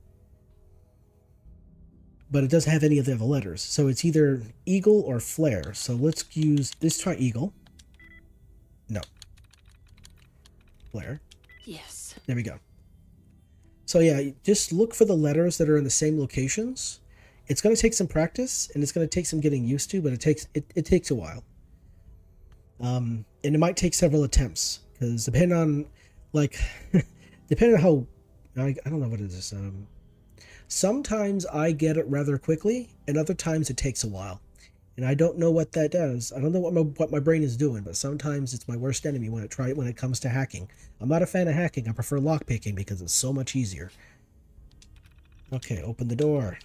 A: but it doesn't have any of the other letters. So it's either eagle or flare. So let's try eagle. No. Flare.
B: Yes.
A: There we go. So yeah, just look for the letters that are in the same locations. It's going to take some practice, and it's going to take some getting used to, but it takes a while. And it might take several attempts because depending on how I don't know what it is. Sometimes I get it rather quickly, and other times it takes a while, and I don't know what that does. I don't know what my brain is doing, but sometimes it's my worst enemy when it comes to hacking. I'm not a fan of hacking. I prefer lockpicking because it's so much easier. Okay, open the door.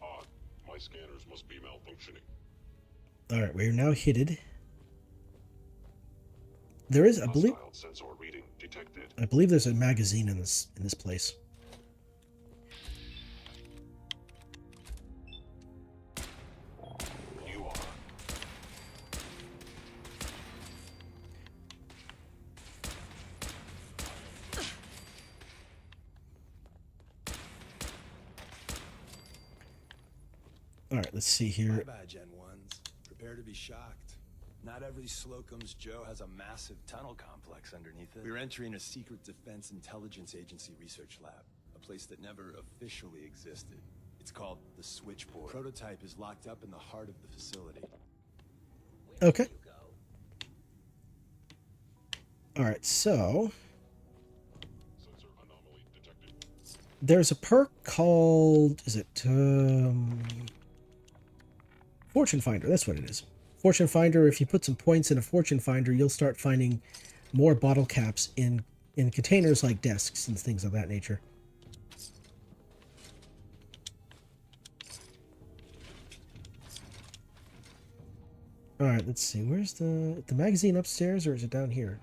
G: Odd. My scanners must be malfunctioning.
A: All right, we're now hitted. There is, I believe,
G: Hostile sensor reading detected.
A: I believe there's a magazine in this place.
G: You are.
A: All right, let's see
D: My
A: here.
D: bad, Gen 1s. Prepare to be shocked. Not every Slocum's Joe has a massive tunnel complex underneath it. We're entering a secret Defense Intelligence Agency research lab, a place that never officially existed. It's called the Switchboard. Prototype is locked up in the heart of the facility.
A: Okay. All right, so
G: Sensor anomaly detected.
A: there's a perk called, is it Fortune Finder? That's what it is. Fortune Finder, if you put some points in a Fortune Finder, you'll start finding more bottle caps in containers like desks and things of that nature. All right, let's see. Where's the magazine upstairs, or is it down here?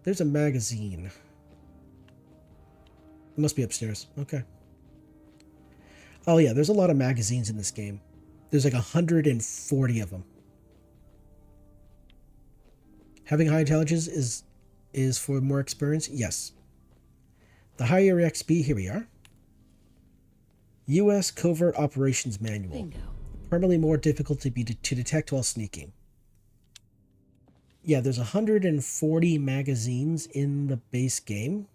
A: There's a magazine. It must be upstairs. Okay. Oh yeah, there's a lot of magazines in this game. There's like 140 of them. Having high intelligence is for more experience? Yes. The higher XP, here we are. U.S. Covert Operations Manual.
B: Bingo.
A: Permanently more difficult to detect while sneaking. Yeah, there's 140 magazines in the base game.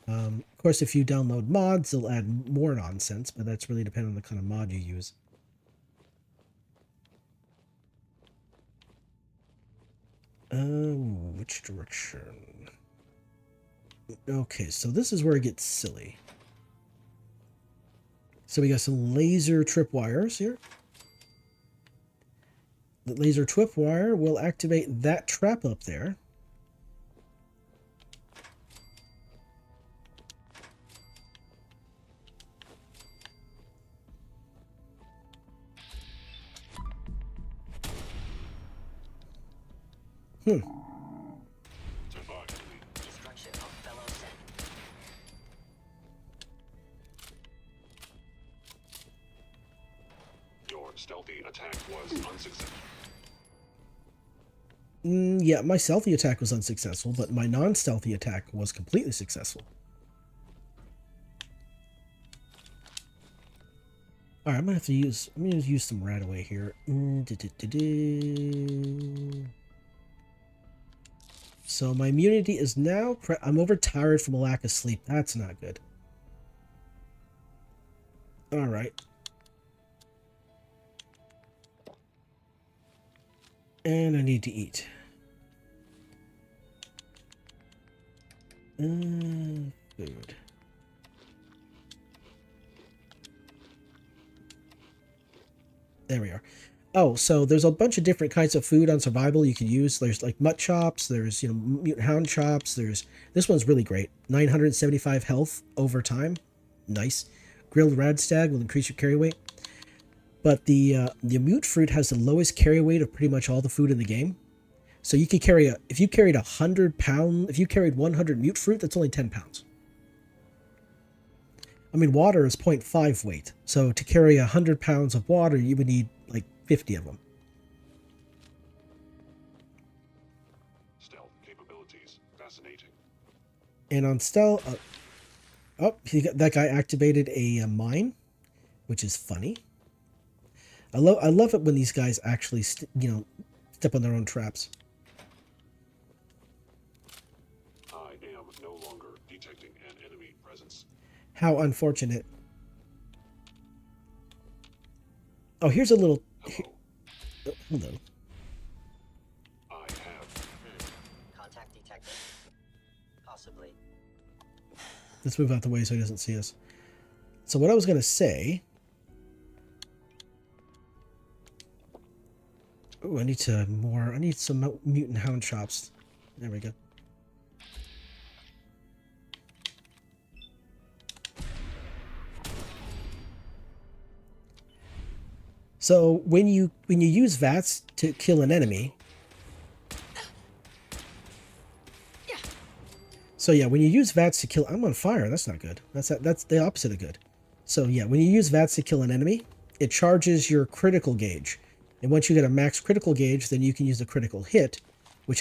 A: Of course, if you download mods, they'll add more nonsense, but that's really dependent on the kind of mod you use. Which direction? Okay, so this is where it gets silly. So we got some laser tripwires here. The laser tripwire will activate that trap up there.
F: Destruction of fellow Zen.
G: Your stealthy attack was unsuccessful.
A: Yeah, my stealthy attack was unsuccessful, but my non-stealthy attack was completely successful. All right, I'm gonna use some right away here. So my immunity is now. I'm overtired from a lack of sleep. That's not good. All right. And I need to eat. Food. There we are. Oh, so there's a bunch of different kinds of food on survival you can use. There's like mutt chops. There's, mutant hound chops. This one's really great. 975 health over time. Nice. Grilled radstag will increase your carry weight. But the mute fruit has the lowest carry weight of pretty much all the food in the game. So you could carry if you carried 100 mute fruit, that's only 10 pounds. I mean, water is 0.5 weight. So to carry 100 pounds of water, you would need like 50 of them.
G: Stealth capabilities. Fascinating.
A: And on stealth, that guy activated a mine, which is funny. I love it when these guys actually, step on their own traps.
G: I am no longer detecting an enemy presence.
A: How unfortunate. Oh, here's a little... hello.
G: I have.
F: Contact detected. Possibly.
A: Let's move out the way so he doesn't see us. So what I was going to say... Oh, I need some mutant hound chops. There we go. So when you use VATS to kill an enemy, so yeah, when you use VATS to kill, I'm on fire. That's not good. That's the opposite of good. So yeah, when you use VATS to kill an enemy, it charges your critical gauge, and once you get a max critical gauge, then you can use the critical hit, which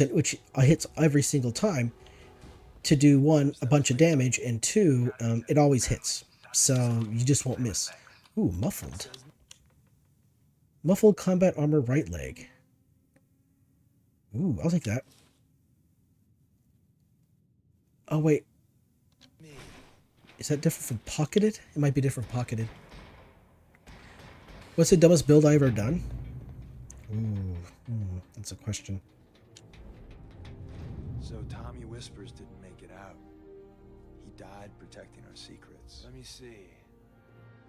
A: hits every single time, to do one, a bunch of damage, and two, it always hits. So you just won't miss. Ooh, muffled. Muffled combat armor right leg. Ooh, I'll take that. Oh, wait. Is that different from pocketed? It might be different from pocketed. What's the dumbest build I ever done? Ooh, that's a question.
D: So Tommy Whispers didn't make it out. He died protecting our secrets. Let me see.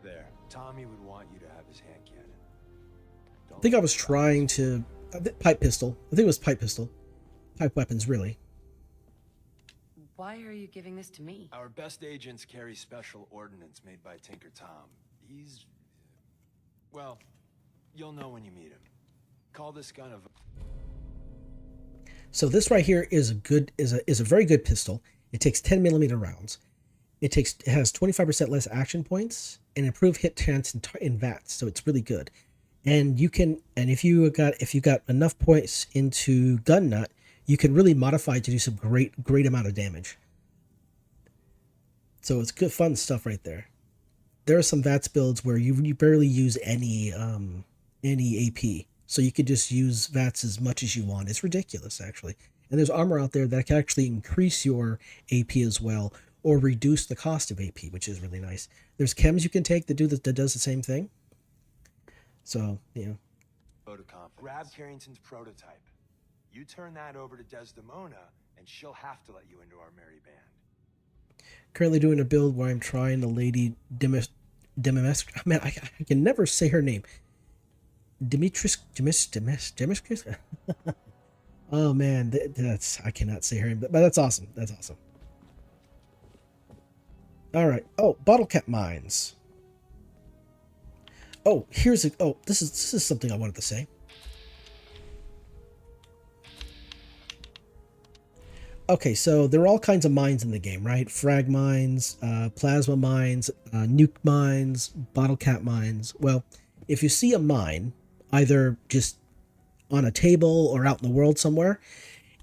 D: There. Tommy would want you to have his hand cannon.
A: I think I was trying to... pipe pistol. I think it was pipe pistol. Pipe weapons, really.
B: Why are you giving this to me?
D: Our best agents carry special ordnance made by Tinker Tom. He's... well, you'll know when you meet him. call this gun a...
A: So this right here is a very good pistol. It takes 10mm rounds. It has 25% less action points and improved hit chance in VATS, so it's really good. And if you got enough points into Gun Nut, you can really modify it to do some great amount of damage. So it's good fun stuff right there. There are some VATS builds where you barely use any AP, so you could just use VATS as much as you want. It's ridiculous, actually. And there's armor out there that can actually increase your AP as well, or reduce the cost of AP, which is really nice. There's chems you can take that does the same thing. So, yeah.
D: Vote of confidence. Grab Carrington's prototype. You turn that over to Desdemona, and she'll have to let you into our merry band.
A: Currently doing a build where I'm trying the lady Demis. Man, I can never say her name. Demis. Oh man, I cannot say her name, but that's awesome. That's awesome. All right. Oh, bottle cap mines. Oh, this is something I wanted to say. Okay, so there are all kinds of mines in the game, right? Frag mines, plasma mines, nuke mines, bottle cap mines. Well, if you see a mine, either just on a table or out in the world somewhere,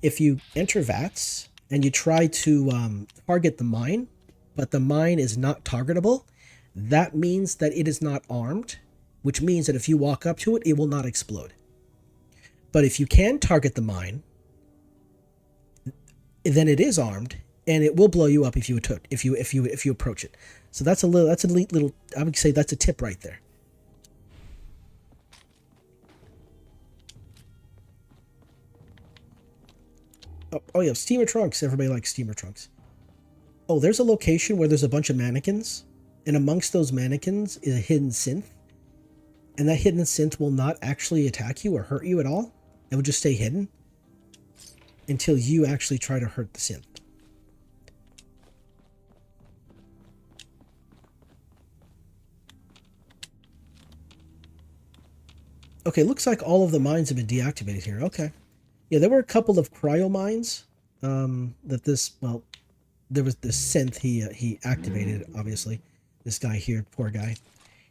A: if you enter VATS and you try to target the mine, but the mine is not targetable, that means that it is not armed, which means that if you walk up to it, it will not explode. But if you can target the mine, then it is armed and it will blow you up if you approach it. So that's a neat little, I would say that's a tip right there. Oh yeah, steamer trunks. Everybody likes steamer trunks. Oh, there's a location where there's a bunch of mannequins, and amongst those mannequins is a hidden synth. And that hidden synth will not actually attack you or hurt you at all. It will just stay hidden until you actually try to hurt the synth. Okay, looks like all of the mines have been deactivated here. Okay. Yeah, there were a couple of cryo mines there was this synth he activated, obviously. This guy here, poor guy.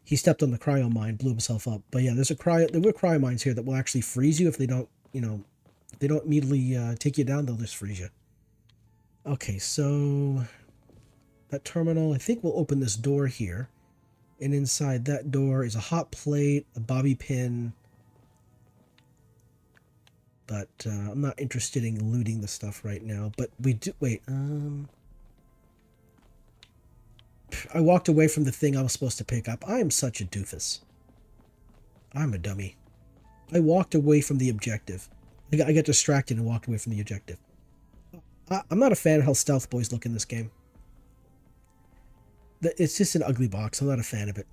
A: He stepped on the cryo mine, blew himself up. But yeah, there were cryo mines here that will actually freeze you if they don't, if they don't immediately take you down, they'll just freeze you. Okay, so that terminal, I think we'll open this door here. And inside that door is a hot plate, a bobby pin. But I'm not interested in looting the stuff right now. But we do, wait, I walked away from the thing I was supposed to pick up. I am such a doofus. I'm a dummy. I walked away from the objective. I got distracted and walked away from the objective. I'm not a fan of how stealth boys look in this game. It's just an ugly box. I'm not a fan of it.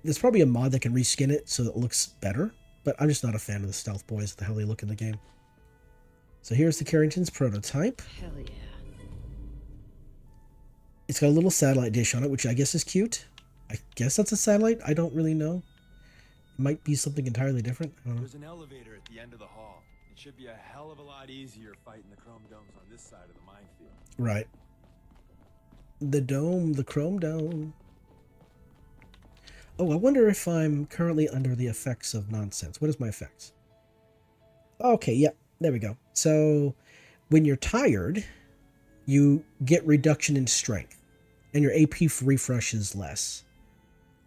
A: There's probably a mod that can reskin it so it looks better, but I'm just not a fan of the stealth boys, the hell they look in the game. So here's the Carrington's prototype.
B: Hell yeah.
A: It's got a little satellite dish on it, which I guess is cute. I guess that's a satellite. I don't really know. It might be something entirely different. I don't know.
D: There's an elevator at the end of the hall. It should be a hell of a lot easier fighting the chrome domes on this side of the minefield.
A: Right. The dome, the chrome dome. Oh, I wonder if I'm currently under the effects of nonsense. What is my effects? Okay, yeah, there we go. So when you're tired, you get reduction in strength, and your AP refresh is less.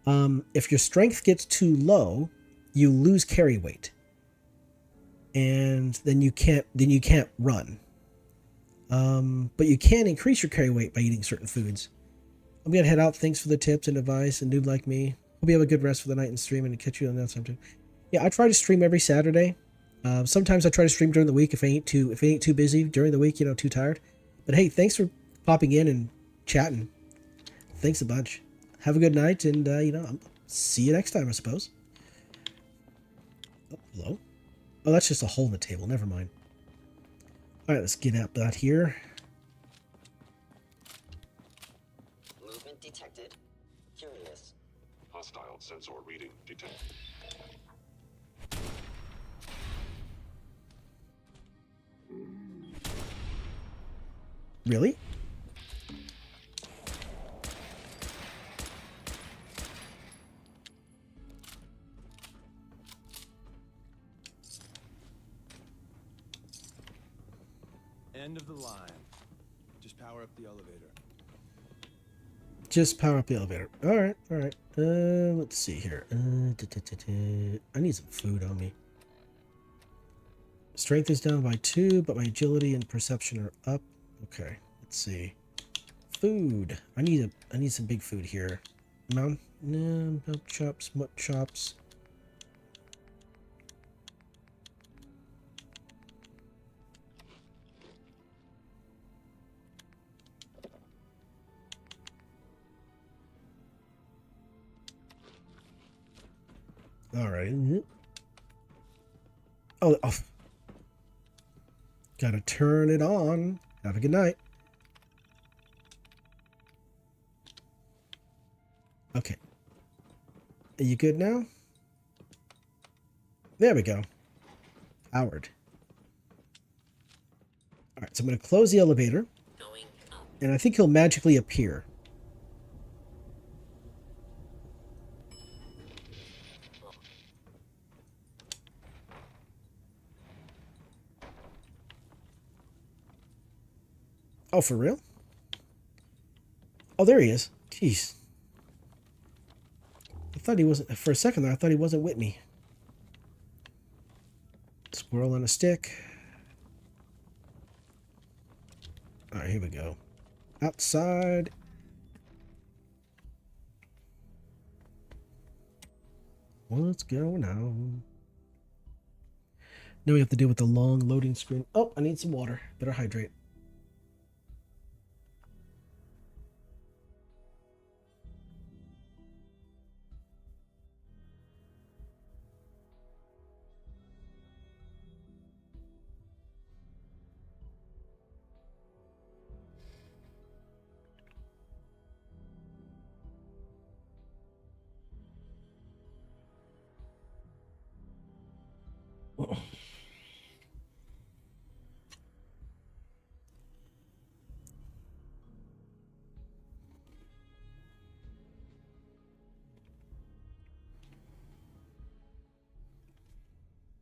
A: If your strength gets too low, you lose carry weight, and then you can't run. But you can increase your carry weight by eating certain foods. I'm gonna head out. Thanks for the tips and advice, and noob like me. Hope you have a good rest for the night and stream, and catch you on that time too. Yeah, I try to stream every Saturday. Sometimes I try to stream during the week if I ain't too busy during the week, too tired. But hey, thanks for popping in and chatting. Thanks a bunch. Have a good night, and I'll see you next time, I suppose. Oh, hello. Oh, that's just a hole in the table. Never mind. All right, let's get out that here.
F: Movement detected. Curious.
G: Hostile sensor reading detected.
A: Really?
D: End of the line. Just power up the elevator.
A: Just power up the elevator. All right, all right. Let's see here. I need some food on me. Strength is down by 2, but my agility and perception are up. Okay, let's see. Food. I need some big food here. Milk chops, mutt chops. All right. Oh. Gotta turn it on. Have a good night. Okay. Are you good now? There we go. Powered. All right, so I'm going to close the elevator.
F: Going up.
A: And I think he'll magically appear. Oh, for real? Oh, there he is. Jeez. I thought he wasn't... For a second there, I thought he wasn't with me. Squirrel on a stick. Alright, here we go. Outside. What's going on? Now we have to deal with the long loading screen. Oh, I need some water. Better hydrate.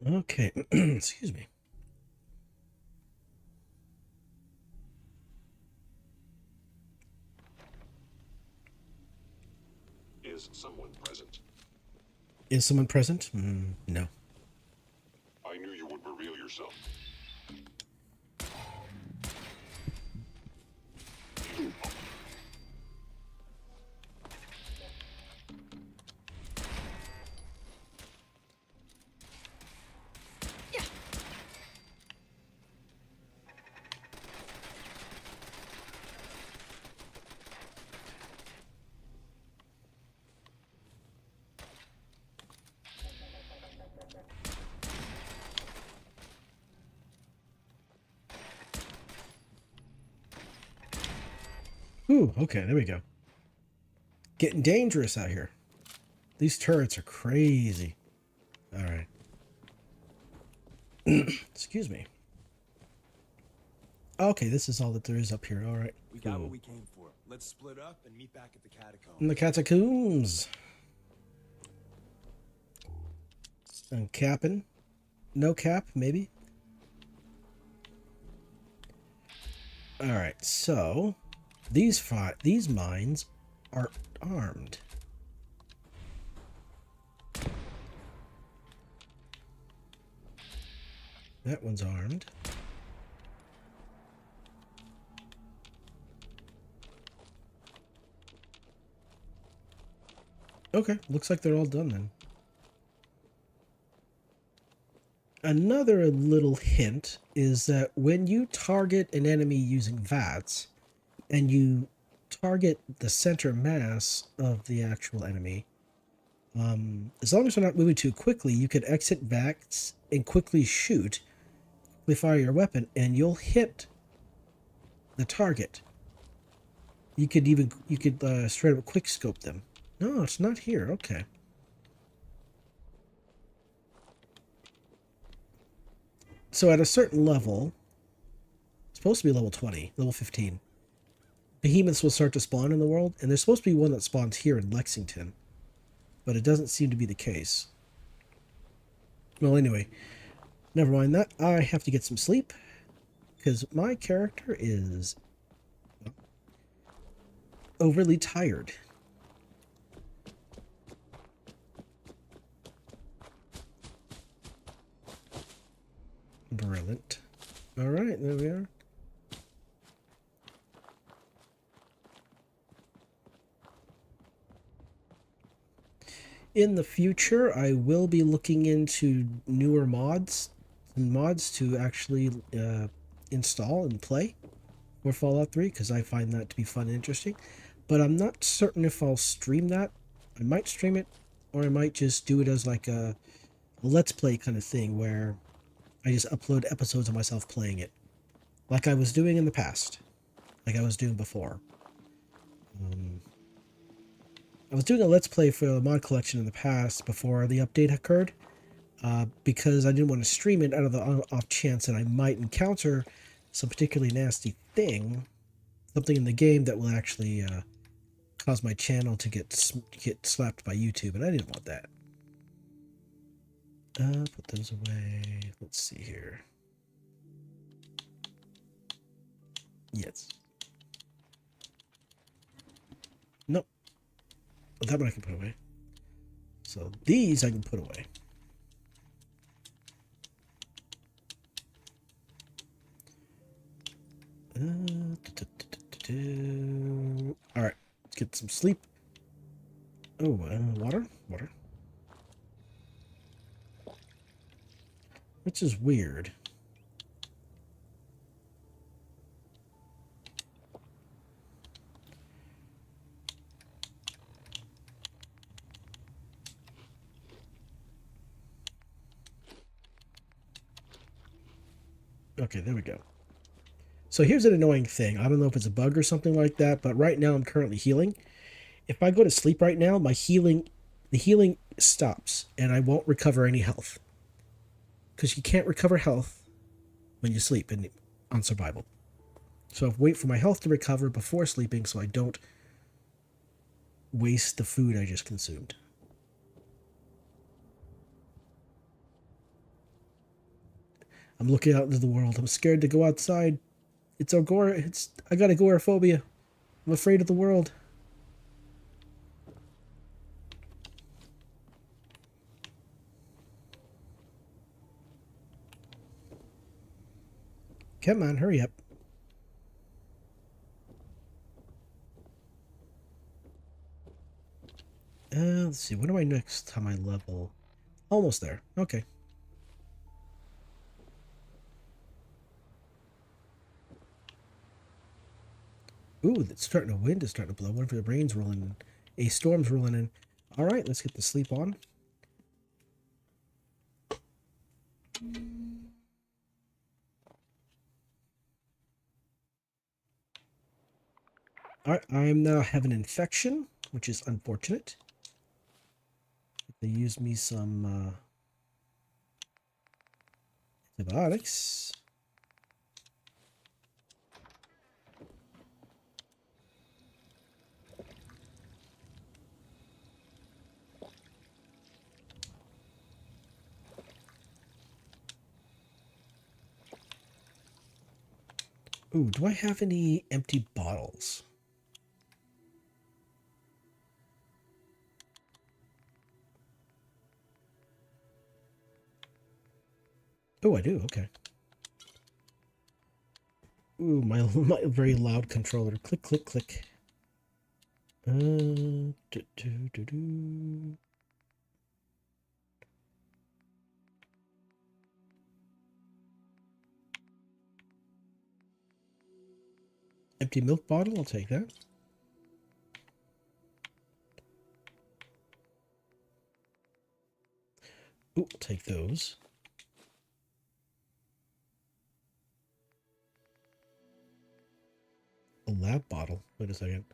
A: Okay, excuse me.
G: Is someone present?
A: Is someone present? No.
G: I knew you would reveal yourself.
A: Ooh, okay, there we go. Getting dangerous out here. These turrets are crazy. All right. Excuse me. Okay, this is all that there is up here. All right.
D: We got
A: Cool.
D: what we came for. Let's split up and meet back at the catacombs.
A: In the catacombs. Uncapping. No cap, maybe. All right, so these mines are armed. That one's armed. Okay, looks like they're all done then. Another little hint is that when you target an enemy using VATS, and you target the center mass of the actual enemy, as long as they're not moving too quickly, you could exit VATS and quickly shoot, quickly fire your weapon, and you'll hit the target. You could straight up quick scope them. No, it's not here. Okay. So at a certain level, supposed to be level 20, level 15. Behemoths will start to spawn in the world, and there's supposed to be one that spawns here in Lexington, but it doesn't seem to be the case. Well, anyway, never mind that. I have to get some sleep, because my character is overly tired. Brilliant. All right, there we are. In the future, I will be looking into newer mods to actually install and play for Fallout 3, because I find that to be fun and interesting. But I'm not certain if I'll stream that. I might stream it, or I might just do it as like a Let's Play kind of thing, where I just upload episodes of myself playing it, like I was doing in the past, like I was doing before. I was doing a Let's Play for a mod collection in the past before the update occurred, because I didn't want to stream it out of the off chance that I might encounter some particularly nasty thing, something in the game that will actually cause my channel to get slapped by YouTube, and I didn't want that. Put those away. Let's see here. Yes. Nope. Well, that one I can put away. So these I can put away. All right, let's get some sleep. Oh, water. Which is weird. Okay, there we go. So here's an annoying thing. I don't know if it's a bug or something like that, but right now I'm currently healing. If I go to sleep right now, the healing stops, and I won't recover any health. Because you can't recover health when you sleep on survival. So I wait for my health to recover before sleeping so I don't waste the food I just consumed. I'm looking out into the world. I'm scared to go outside. I got agoraphobia. I'm afraid of the world. Come on, hurry up. Let's see. What am I next time I level? Almost there. Okay. Ooh, it's starting to wind. It's starting to blow. What if the rain's rolling in? A storm's rolling in. All right, let's get the sleep on. All right, I am now have an infection, which is unfortunate. They used me some antibiotics. Ooh, do I have any empty bottles? Oh, I do. Okay. Ooh, my very loud controller. Click, click, click. Do, do, do, do. Empty milk bottle. I'll take that. Ooh, I'll take those. A lab bottle. Wait a second.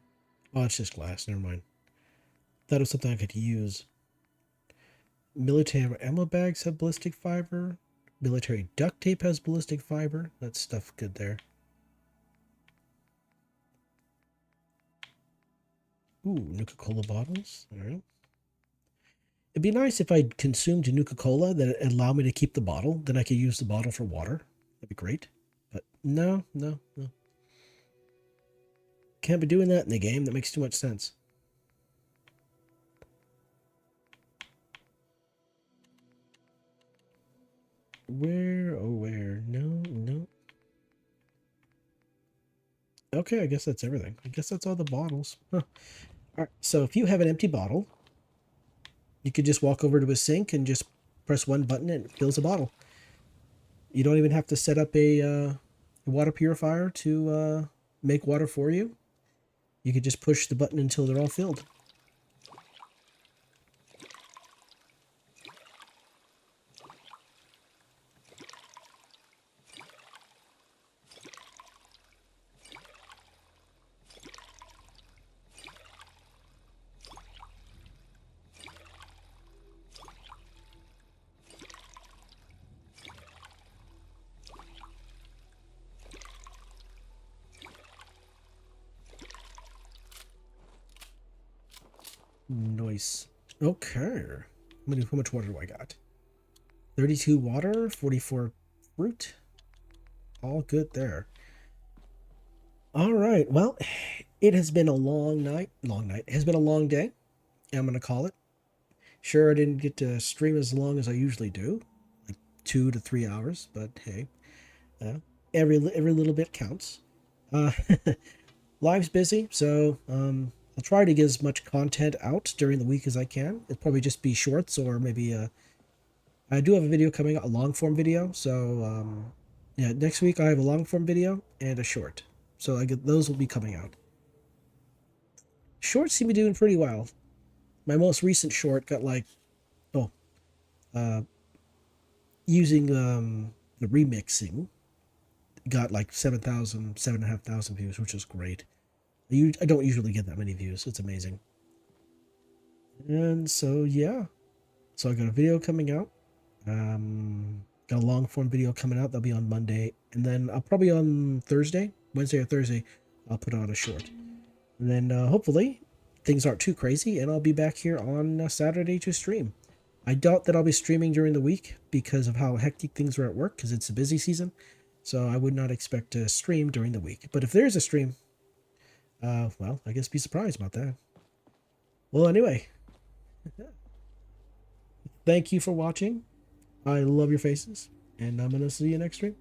A: Oh, it's just glass. Never mind. That was something I could use. Military ammo bags have ballistic fiber. Military duct tape has ballistic fiber. That's stuff good there. Ooh, Nuka-Cola bottles. All right. It'd be nice if I consumed Nuka-Cola that it allowed me to keep the bottle. Then I could use the bottle for water. That'd be great. But no. Can't be doing that in the game. That makes too much sense. Where? Oh, where? No. Okay, I guess that's everything. I guess that's all the bottles. Huh. All right, so if you have an empty bottle, you could just walk over to a sink and just press one button and it fills a bottle. You don't even have to set up a water purifier to make water for you. You could just push the button until they're all filled. Nice. Okay. How much water do I got? 32 water, 44 fruit. All good there. All right. Well, it has been a long night. It has been a long day. I'm going to call it. Sure, I didn't get to stream as long as I usually do, like 2 to 3 hours, but hey, every little bit counts. Live's busy, so I'll try to get as much content out during the week as I can. It'll probably just be shorts or maybe I do have a video coming out, a long form video. So yeah, next week I have a long form video and a short. So those will be coming out. Shorts seem to be doing pretty well. My most recent short got like, using the remixing, got like 7,500 views, which is great. I don't usually get that many views. It's amazing. And so, yeah. So I got a video coming out. Got a long form video coming out. That'll be on Monday. And then I'll probably on Wednesday or Thursday, I'll put out a short. And then hopefully things aren't too crazy and I'll be back here on Saturday to stream. I doubt that I'll be streaming during the week because of how hectic things are at work because it's a busy season. So I would not expect to stream during the week. But if there's a stream, well, I guess be surprised about that. Well, anyway, thank you for watching. I love your faces, and I'm going to see you next stream.